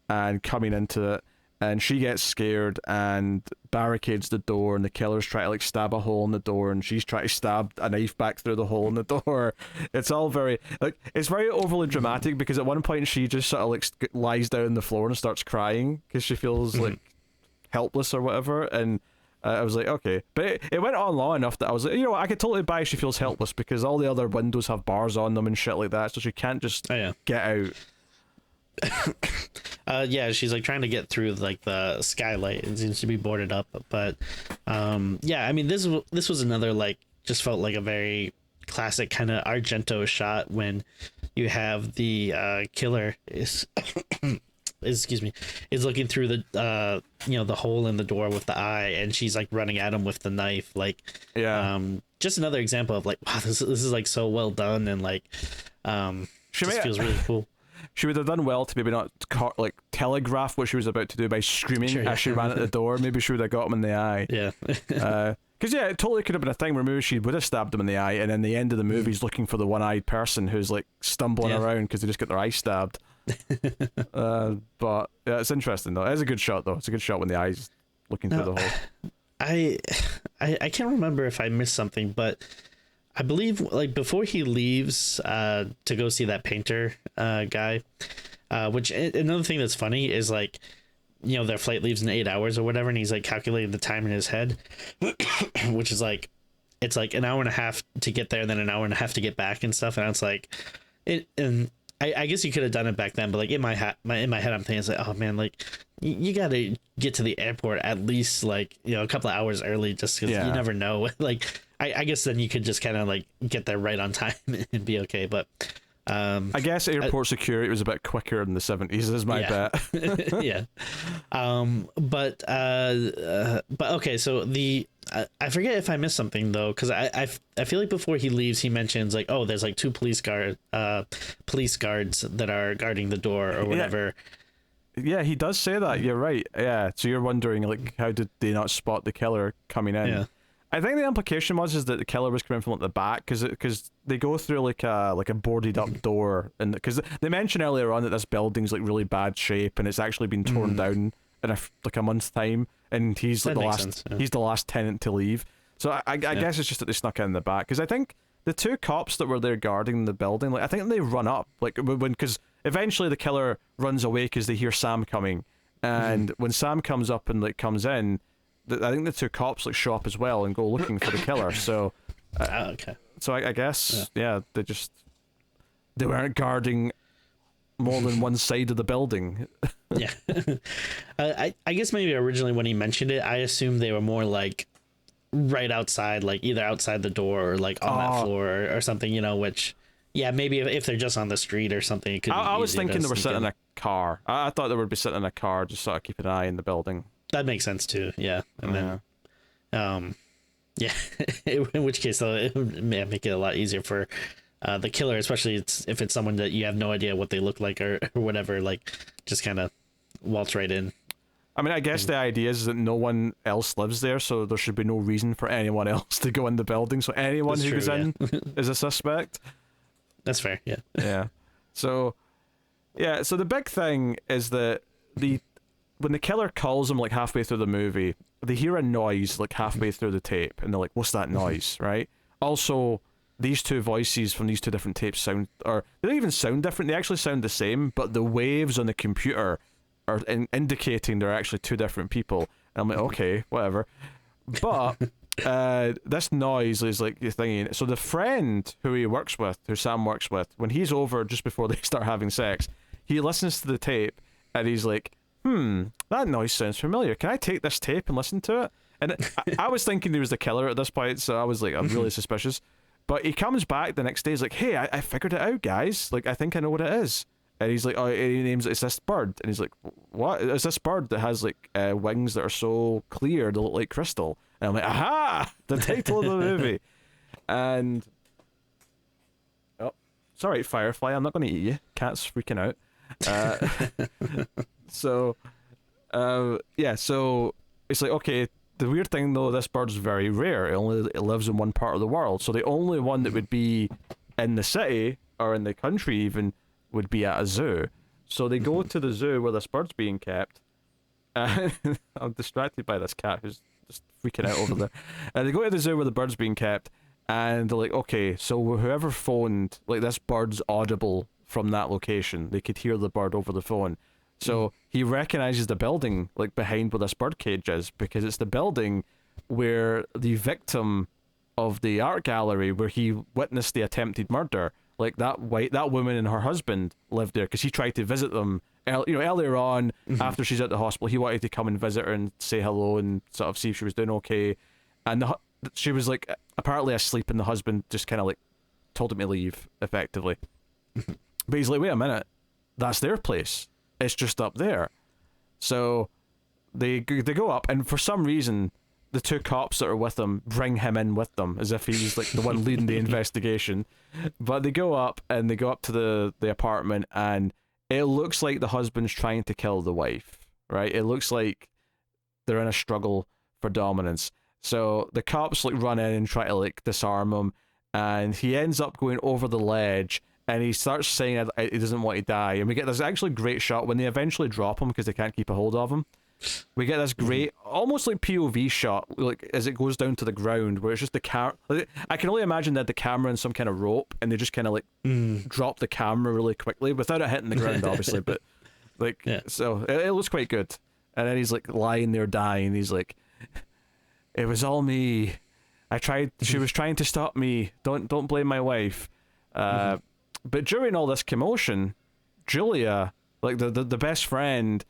and coming into it, and she gets scared and barricades the door, and the killer's trying to like stab a hole in the door, and she's trying to stab a knife back through the hole in the door. It's all very it's very overly dramatic, because at one point she just sort of like lies down on the floor and starts crying because she feels like helpless or whatever, and I was like, okay, but it went on long enough that I was like, I could totally buy she feels helpless, because all the other windows have bars on them and shit like that, so she can't just get out. She's like trying to get through like the skylight. It seems to be boarded up, but I mean this was another like just felt like a very classic kind of Argento shot when you have the killer is is looking through the the hole in the door with the eye, and she's like running at him with the knife, like just another example of like, wow, this is like so well done, and like just feels really cool. She would have done well to maybe not telegraph what she was about to do by screaming as she ran at the door. Maybe she would have got him in the eye. Because it totally could have been a thing where maybe she would have stabbed him in the eye, and then the end of the movie is looking for the one-eyed person who's like stumbling around because they just got their eye stabbed. But yeah, it's interesting though. It is a good shot though. It's a good shot when the eye's looking through the hole. I can't remember if I missed something, but I believe like before he leaves to go see that painter guy, which another thing that's funny is like, their flight leaves in 8 hours or whatever, and he's like calculating the time in his head, which is like, it's like an hour and a half to get there and then an hour and a half to get back and stuff, and it's like and I guess you could have done it back then, but like in my head I'm thinking, it's like, oh man, like you gotta get to the airport at least like a couple of hours early, just because you never know. Like I guess then you could just kind of like get there right on time and be okay. But I guess airport security was a bit quicker in the 70s, is my bet. Yeah. But okay, so I forget if I missed something though, because I feel like before he leaves he mentions like, oh, there's like 2 police guards that are guarding the door or whatever. Yeah, he does say that. You're right. Yeah, so you're wondering, like, how did they not spot the killer coming in? Yeah. I think the implication was that the killer was coming from like the back, because they go through like a boarded up door, and because they mentioned earlier on that this building's like really bad shape and it's actually been torn down in like a month's time, and he's like he's the last tenant to leave. So I guess it's just that they snuck in the back, because I think the two cops that were there guarding the building, like I think they run up like because eventually the killer runs away because they hear Sam coming, and when Sam comes up and like comes in, I think the two cops like show up as well and go looking for the killer. So, okay. So I guess they weren't guarding more than one side of the building. Yeah. I guess maybe originally when he mentioned it, I assumed they were more like right outside, like either outside the door or like on that floor or something, you know, which, yeah, maybe if they're just on the street or something, it could be I was easier thinking to they were sneak sitting in in. a car. I thought they would be sitting in a car, just sort of keeping an eye on the building. That makes sense too, yeah. And then, yeah, in which case, though, it would make it a lot easier for the killer, especially if it's someone that you have no idea what they look like or whatever, like just kind of waltz right in. I mean, I guess the idea is that no one else lives there, so there should be no reason for anyone else to go in the building. So anyone That's who true, goes in is a suspect. That's fair, yeah. Yeah. So the big thing is that when the killer calls them like halfway through the movie, they hear a noise like halfway through the tape, and they're like, "What's that noise?" Right? Also, these two voices from these two different tapes they don't even sound different. They actually sound the same, but the waves on the computer are indicating they're actually two different people. And I'm like, okay, whatever. But this noise is like the thing. So the friend who Sam works with, when he's over just before they start having sex, he listens to the tape and he's like, that noise sounds familiar. Can I take this tape and listen to it? And I was thinking he was the killer at this point, so I was like, I'm really suspicious. But he comes back the next day, he's like, hey, I figured it out, guys. Like, I think I know what it is. And he's like, oh, and he names it's this bird. And he's like, what? It's this bird that has like wings that are so clear they look like crystal. And I'm like, aha! The title of the movie. And sorry, Firefly, I'm not going to eat you. Cat's freaking out. So it's like, okay, the weird thing though, this bird's very rare. It lives in one part of the world. So the only one that would be in the city or in the country even would be at a zoo. So they go to the zoo where this bird's being kept. I'm distracted by this cat who's just freaking out over there. And they go to the zoo where the bird's being kept, and they're like, okay, so whoever phoned, like, this bird's audible from that location. They could hear the bird over the phone. So he recognizes the building, like, behind where this bird cage is, because it's the building where the victim of the art gallery, where he witnessed the attempted murder, like, that woman and her husband lived there, because he tried to visit them earlier on. After she's at the hospital, he wanted to come and visit her and say hello and sort of see if she was doing okay. And she was like apparently asleep, and the husband just kind of like told him to leave effectively. But he's like, wait a minute, that's their place, it's just up there. So they go up, and for some reason the two cops that are with him bring him in with them, as if he's like the one leading the investigation. But they go up to the apartment, and it looks like the husband's trying to kill the wife, right? It looks like they're in a struggle for dominance. So the cops like run in and try to like disarm him, and he ends up going over the ledge, and he starts saying he doesn't want to die. And we get this actually great shot when they eventually drop him because they can't keep a hold of him. We get this great, almost like POV shot, like as it goes down to the ground, where it's just the camera. Like, I can only imagine that the camera and some kind of rope, and they just kind of like drop the camera really quickly without it hitting the ground, obviously. But like, so it looks quite good. And then he's like lying there dying. He's like, "It was all me. I tried. She was trying to stop me. Don't blame my wife." But during all this commotion, Julia, like the best friend,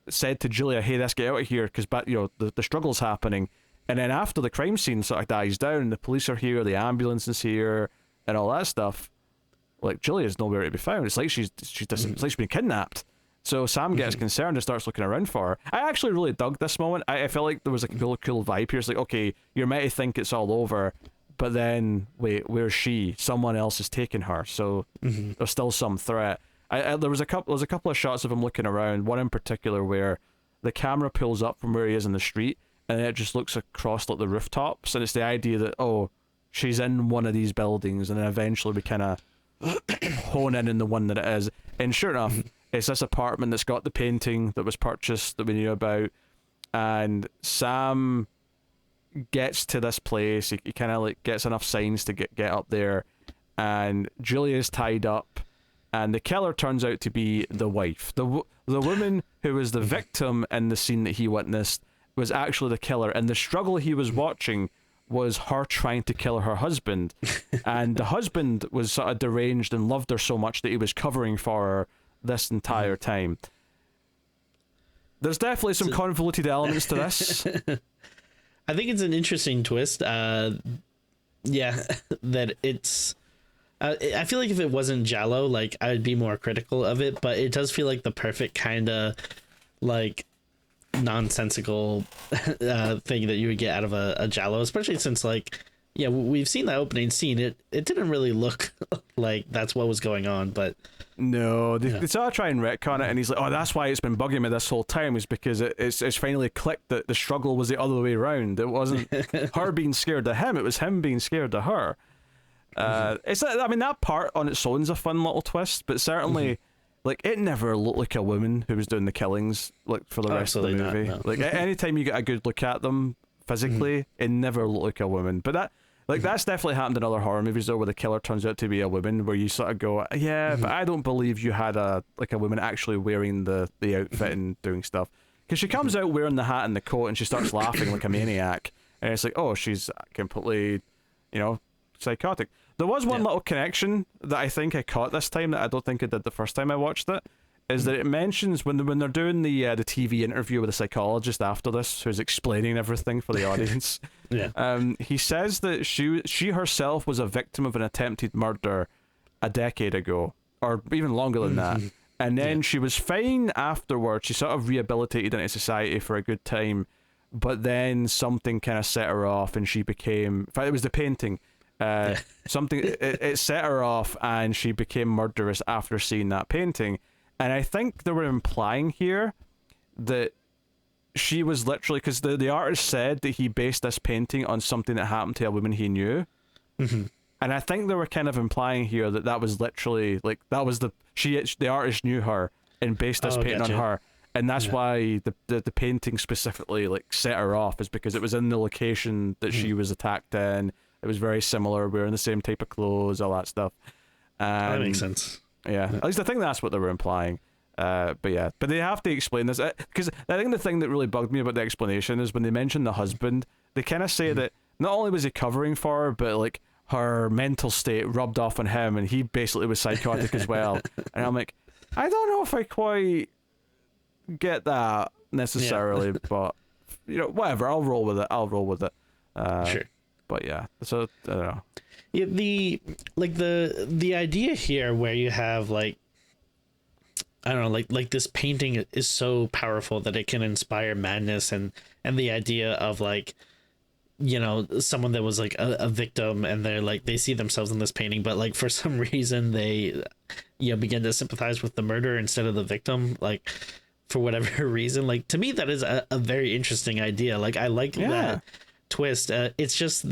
said to Julia, hey, let's get out of here, because the struggle's happening. And then after the crime scene sort of dies down, the police are here, the ambulance is here, and all that stuff, like, Julia's nowhere to be found. It's like it's like she's been kidnapped. So Sam gets concerned and starts looking around for her. I actually really dug this moment. I felt like there was like a cool vibe here. It's like, okay, you're meant to think it's all over, but then wait, where's she? Someone else is taking her, so there's still some threat. There was a couple of shots of him looking around. One in particular where the camera pulls up from where he is in the street, and it just looks across like the rooftops, and it's the idea that she's in one of these buildings, and then eventually we kind of hone in the one that it is. And sure enough, it's this apartment that's got the painting that was purchased that we knew about, and Sam gets to this place. He kind of like gets enough signs to get up there, and Julia's tied up, and the killer turns out to be the wife. The woman who was the victim in the scene that he witnessed was actually the killer, and the struggle he was watching was her trying to kill her husband. And the husband was sort of deranged and loved her so much that he was covering for her this entire time. There's definitely some convoluted elements to this. I think it's an interesting twist. That it's... I feel like if it wasn't Giallo, like, I would be more critical of it, but it does feel like the perfect kind of, like, nonsensical thing that you would get out of a Giallo, especially since, like, we've seen that opening scene. It didn't really look like that's what was going on, but... No, they sort of try and retcon it, and he's like, oh, that's why it's been bugging me this whole time, is because it's finally clicked that the struggle was the other way around. It wasn't her being scared of him, it was him being scared of her. That part on its own is a fun little twist, but certainly like it never looked like a woman who was doing the killings like for the rest of the movie. Not, no. Like anytime you get a good look at them physically, it never looked like a woman. But that's definitely happened in other horror movies though, where the killer turns out to be a woman, where you sort of go, but I don't believe you had a woman actually wearing the outfit and doing stuff, because she comes out wearing the hat and the coat and she starts laughing like a maniac, and it's like, oh, she's completely, psychotic. There was one little connection that I think I caught this time that I don't think I did the first time I watched it, is that it mentions when they're doing the TV interview with the psychologist after this, who's explaining everything for the audience. He says that she herself was a victim of an attempted murder a decade ago, or even longer than that. And then she was fine afterwards. She sort of rehabilitated into society for a good time, but then something kind of set her off, and she became... In fact, it was the painting. Something it set her off, and she became murderous after seeing that painting. And I think they were implying here that she was literally, because the artist said that he based this painting on something that happened to a woman he knew. And I think they were kind of implying here that was literally like that was the artist knew her and based this painting on her, and that's why the painting specifically like set her off, is because it was in the location that she was attacked in. It was very similar, wearing the same type of clothes, all that stuff. That makes sense. Yeah, at least I think that's what they were implying. But they have to explain this, because I think the thing that really bugged me about the explanation is when they mention the husband, they kind of say that not only was he covering for her, but like her mental state rubbed off on him, and he basically was psychotic as well. And I'm like, I don't know if I quite get that necessarily, but whatever. I'll roll with it. Sure. But yeah, so I don't know. Yeah, the idea here where you have like, I don't know, like this painting is so powerful that it can inspire madness, and the idea of like, someone that was like a victim, and they're like, they see themselves in this painting, but like for some reason they begin to sympathize with the murderer instead of the victim, like for whatever reason. Like, to me, that is a very interesting idea. Like, I like that twist. It's just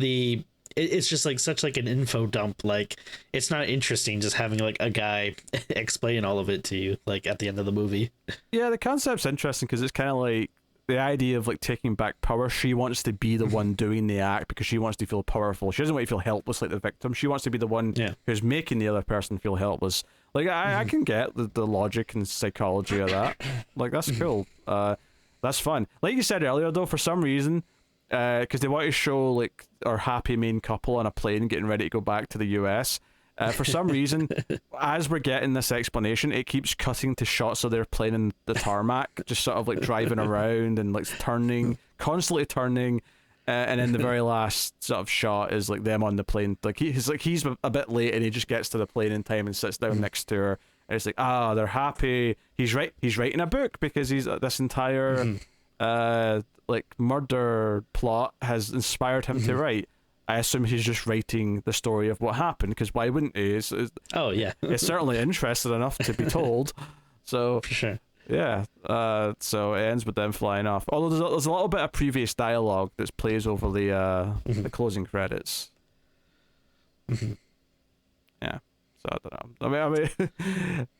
like such like an info dump. Like, it's not interesting just having like a guy explain all of it to you like at the end of the movie. Yeah, the concept's interesting because it's kind of like the idea of like taking back power. She wants to be the one doing the act because she wants to feel powerful. She doesn't want to feel helpless like the victim. She wants to be the one who's making the other person feel helpless. Like, I can get the logic and psychology of that. Like, that's cool. That's fun. Like you said earlier though, for some reason, because they want to show like our happy main couple on a plane getting ready to go back to the US. For some reason, as we're getting this explanation, it keeps cutting to shots of their plane in the tarmac, just sort of like driving around and like constantly turning. And then the very last sort of shot is like them on the plane. Like he's a bit late, and he just gets to the plane in time and sits down next to her. And it's like, they're happy. He's writing a book because he's this entire like murder plot has inspired him to write. I assume he's just writing the story of what happened, because why wouldn't he? Oh yeah, it's certainly interested enough to be told. So for sure. yeah, so it ends with them flying off. Although there's a little bit of previous dialogue that plays over the closing credits. Yeah, so I don't know. I mean,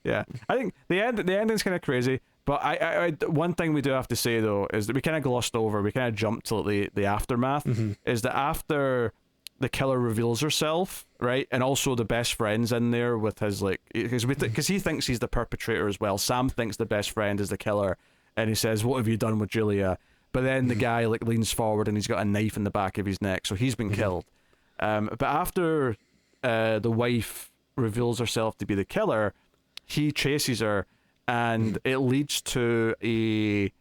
yeah. I think the ending's kind of crazy. But I one thing we do have to say though is that we kind of glossed over. We kind of jumped to the aftermath. Is that after the killer reveals herself, right, and also the best friend's in there with his because he thinks he's the perpetrator as well. Sam thinks the best friend is the killer, and he says, "What have you done with Julia?" But then the guy leans forward and he's got a knife in the back of his neck, so he's been killed. But after the wife reveals herself to be the killer, he chases her. And it leads to a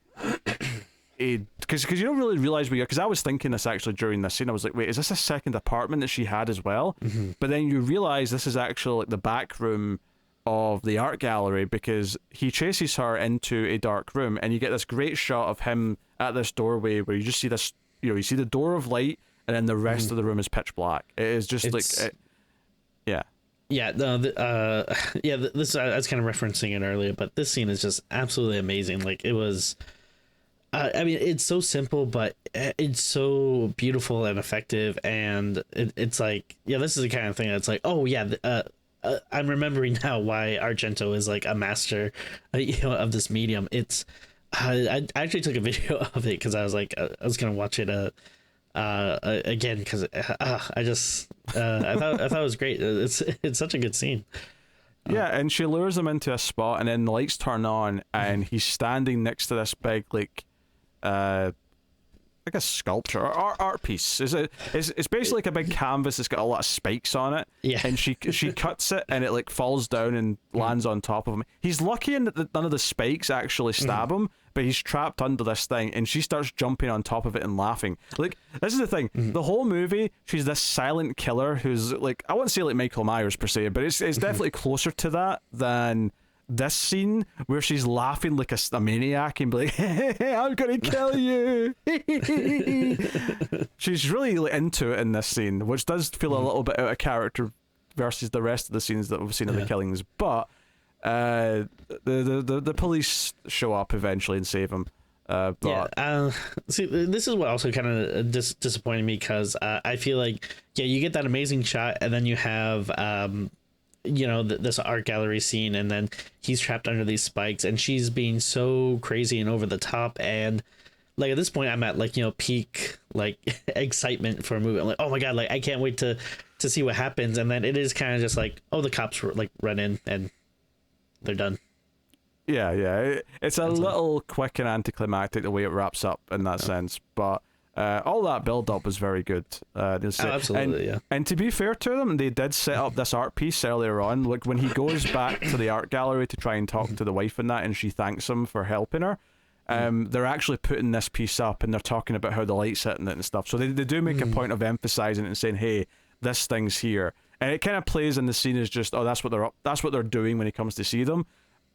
because you don't really realize because I was thinking this actually during this scene. I was like, wait, is this a second apartment that she had as well? But then you realize this is actually like the back room of the art gallery, because he chases her into a dark room, and you get this great shot of him at this doorway where you just see this, you see the door of light, and then the rest of the room is pitch black. It is just yeah. Yeah, this I was kind of referencing it earlier, but this scene is just absolutely amazing. Like, it was, I mean, it's so simple, but it's so beautiful and effective, and it's like, yeah, this is the kind of thing that's like, oh yeah, I'm remembering now why Argento is like a master, of this medium. It's, I actually took a video of it because I was like, I was gonna watch it again because I thought it was great. It's such a good scene. Yeah, and she lures him into a spot, and then the lights turn on, and he's standing next to this big like a sculpture or art piece. It's basically like a big canvas that's got a lot of spikes on it. Yeah. And she cuts it, and it like falls down and lands on top of him. He's lucky in that none of the spikes actually stab him, but he's trapped under this thing, and she starts jumping on top of it and laughing. Like, this is the thing. The whole movie, she's this silent killer who's like, I wouldn't say like Michael Myers per se, but it's definitely closer to that than this scene where she's laughing like a maniac and be like, hey, I'm gonna kill you. She's really like, into it in this scene, which does feel a little bit out of character versus the rest of the scenes that we've seen of the killings. But the police show up eventually and save him. See, this is what also kind of disappointed me, because I feel like, yeah, you get that amazing shot, and then you have this art gallery scene, and then he's trapped under these spikes, and she's being so crazy and over the top, and like at this point I'm at like, peak like excitement for a movie. I'm like, oh my god, like I can't wait to see what happens, and then it is kind of just like, oh, the cops like run in and they're done. Yeah, it's a little quick and anticlimactic the way it wraps up in that sense, but all that build-up was very good. Absolutely, yeah. And to be fair to them, they did set up this art piece earlier on. Like, when he goes back to the art gallery to try and talk to the wife and that, and she thanks him for helping her, they're actually putting this piece up, and they're talking about how the light's hitting it and stuff. So they do make a point of emphasizing it and saying, hey, this thing's here. And it kind of plays in the scene as just, oh, that's what they're doing when he comes to see them.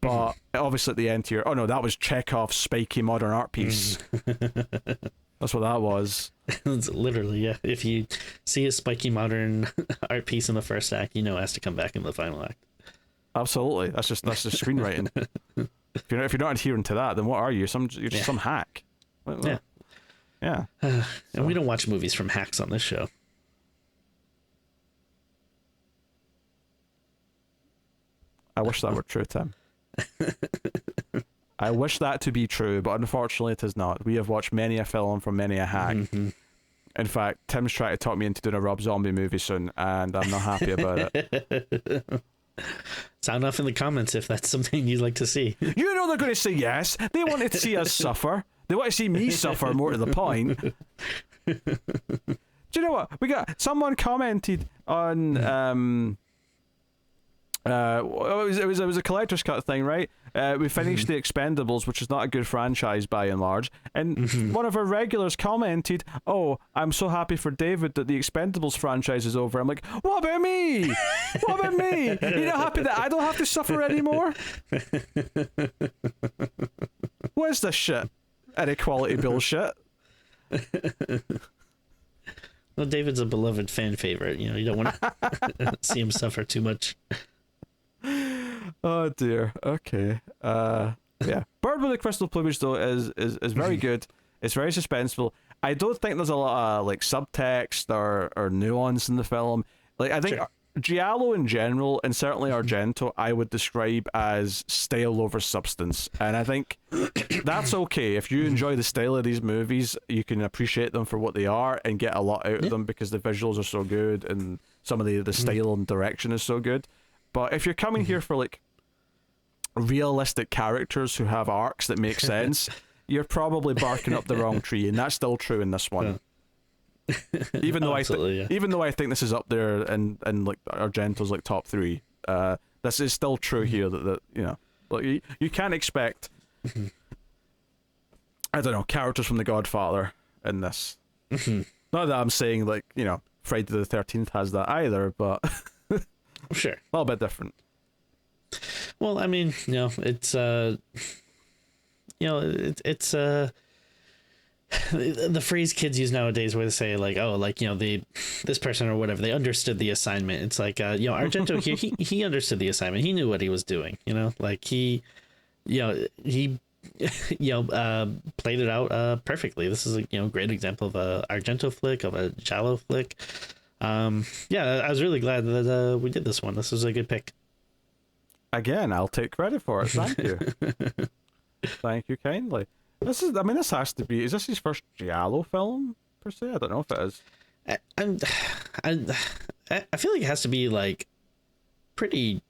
But obviously at the end here, oh no, that was Chekhov's spiky modern art piece. That's what that was. It's literally, yeah. If you see a spiky modern art piece in the first act, it has to come back in the final act. Absolutely. That's just screenwriting. If you're not adhering to that, then what are you? You're just some hack. Yeah. And we don't watch movies from hacks on this show. I wish that were true, Tim. I wish that to be true, but unfortunately it is not. We have watched many a film from many a hack. In fact, Tim's trying to talk me into doing a Rob Zombie movie soon, and I'm not happy about it. Sound off in the comments if that's something you'd like to see. You know they're going to say yes. They want to see us suffer. They want to see me suffer, more to the point. Do you know what? We got someone commented on it was a collector's cut thing, right? We finished The Expendables, which is not a good franchise by and large, and one of our regulars commented, oh, I'm so happy for David that The Expendables franchise is over. I'm like, what about me? What about me? You're not happy that I don't have to suffer anymore? What is this shit? Inequality bullshit. Well, David's a beloved fan favorite. You don't want to see him suffer too much. Oh dear. Okay. Yeah. Bird with the Crystal Plumage though is very good. It's very suspenseful. I don't think there's a lot of like subtext or nuance in the film. Like I think Sure. Giallo in general, and certainly Argento, I would describe as style over substance. And I think that's okay. If you enjoy the style of these movies, you can appreciate them for what they are and get a lot out of them because the visuals are so good and some of the style and direction is so good. But if you're coming here for like realistic characters who have arcs that make sense, you're probably barking up the wrong tree, and that's still true in this one. Even though even though I think this is up there and like Argento's like top 3, this is still true here that like you can't expect I don't know, characters from The Godfather in this. Not that I'm saying like Friday the 13th has that either, but Sure, a little bit different. Well, I mean, it's it's the phrase kids use nowadays where they say like, oh, like this person or whatever, they understood the assignment. It's like Argento here, he understood the assignment. He knew what he was doing. Like he played it out perfectly. This is a great example of a Argento flick, of a giallo flick. Yeah, I was really glad that we did this one. This was a good pick. Again, I'll take credit for it. Thank you. Thank you kindly. This has to be. Is this his first giallo film per se? I don't know if it is. I feel like it has to be like pretty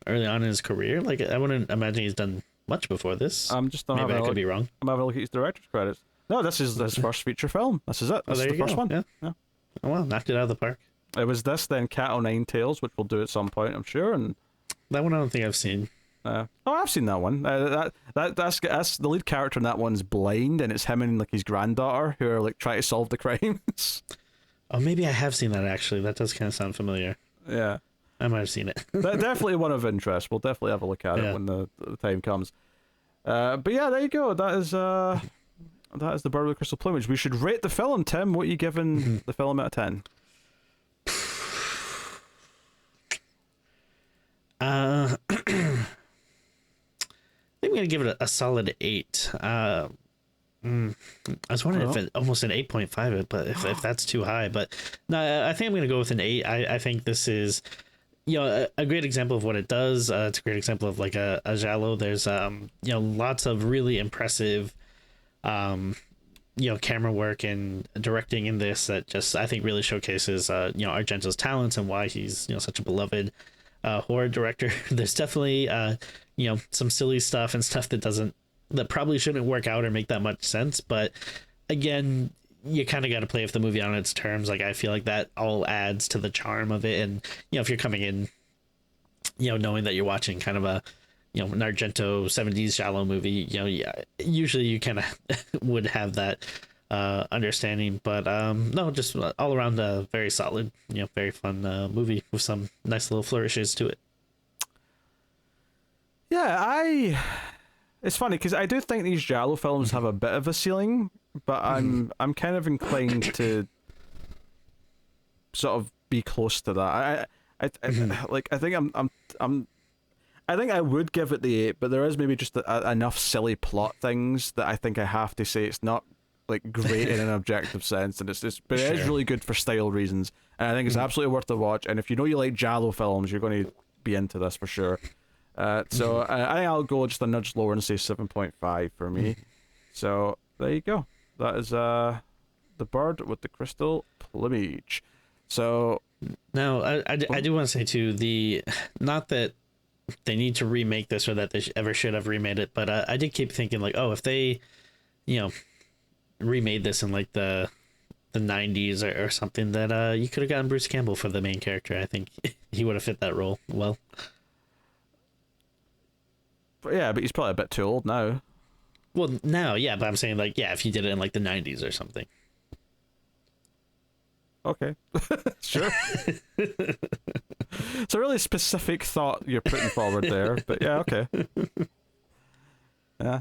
early on in his career. Like I wouldn't imagine he's done much before this. I'm just maybe I could be wrong. I'm having a look at his director's credits. No, this is his first feature film. This is it. This is the first one. Yeah. Oh well, knocked it out of the park. It was this, then Cat o' Nine Tails, which we'll do at some point, I'm sure, and that one I don't think I've seen. I've seen that one. That's the lead character in that one's blind, and it's him and like his granddaughter who are like trying to solve the crimes. Oh, maybe I have seen that actually. That does kind of sound familiar. Yeah, I might have seen it. Definitely one of interest. We'll definitely have a look at it when the time comes. But yeah, there you go. That is the Bird with the Crystal Plumage. We should rate the film. Tim, what are you giving the film out of 10? I think I'm gonna give it a solid 8. I was wondering if it almost an 8.5, but if that's too high. But no, I think I'm gonna go with an 8. I think this is a great example of what it does. It's a great example of like a giallo. There's lots of really impressive camera work and directing in this that just I think really showcases Argento's talents and why he's such a beloved horror director. There's definitely some silly stuff and stuff that probably shouldn't work out or make that much sense, but again, you kind of got to play with the movie on its terms. Like I feel like that all adds to the charm of it, and if you're coming in knowing that you're watching kind of a an Argento 70s giallo movie, usually you kind of would have that understanding, but no, just all around a very solid, very fun movie with some nice little flourishes to it. Yeah, it's funny because I do think these giallo films have a bit of a ceiling, but I'm kind of inclined to sort of be close to that. I think I think I would give it the 8, but there is maybe just enough silly plot things that I think I have to say it's not like great in an objective sense, and it is really good for style reasons, and I think it's absolutely worth the watch. And if you like giallo films, you're going to be into this for sure. So I think I'll go just a nudge lower and say 7.5 for me. So there you go. That is The Bird with the Crystal Plumage. So now I do want to say too, not that they need to remake this or that they ever should have remade it, but I did keep thinking like, oh, if they remade this in like the 90s or something, that you could have gotten Bruce Campbell for the main character. I think he would have fit that role well. Yeah, but he's probably a bit too old now. Well, now, yeah, but I'm saying like, yeah, if you did it in like the 90s or something. Okay. Sure. It's a really specific thought you're putting forward there, but yeah, okay. Yeah.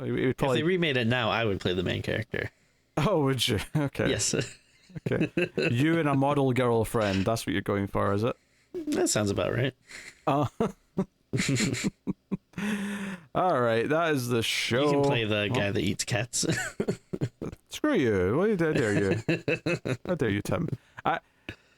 If they remade it now, I would play the main character. Oh, would you? Okay. Yes. Okay. You and a model girlfriend. That's what you're going for, is it? That sounds about right. Oh. All right. That is the show. You can play the guy that eats cats. Screw you. How dare you? How dare you, Tim?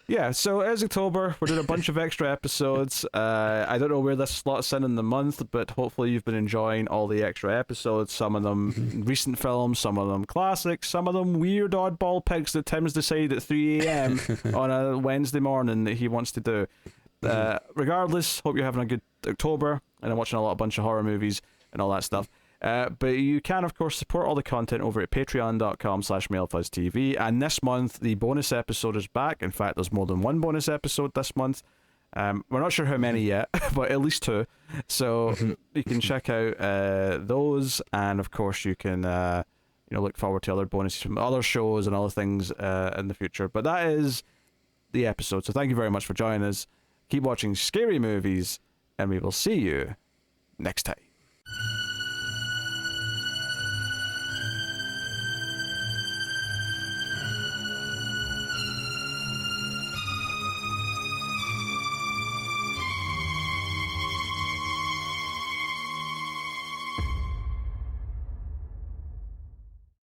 Yeah, so as October, we're doing a bunch of extra episodes. I don't know where this slots in the month, but hopefully you've been enjoying all the extra episodes. Some of them recent films, some of them classics, some of them weird oddball picks that Tim's decided at 3 a.m. on a Wednesday morning that he wants to do. Regardless, hope you're having a good October, and I'm watching a bunch of horror movies and all that stuff. But you can, of course, support all the content over at patreon.com/MailFuzzTV. And this month, the bonus episode is back. In fact, there's more than one bonus episode this month. We're not sure how many yet, but at least 2. So you can check out those. And, of course, you can look forward to other bonuses from other shows and other things in the future. But that is the episode. So thank you very much for joining us. Keep watching scary movies, and we will see you next time.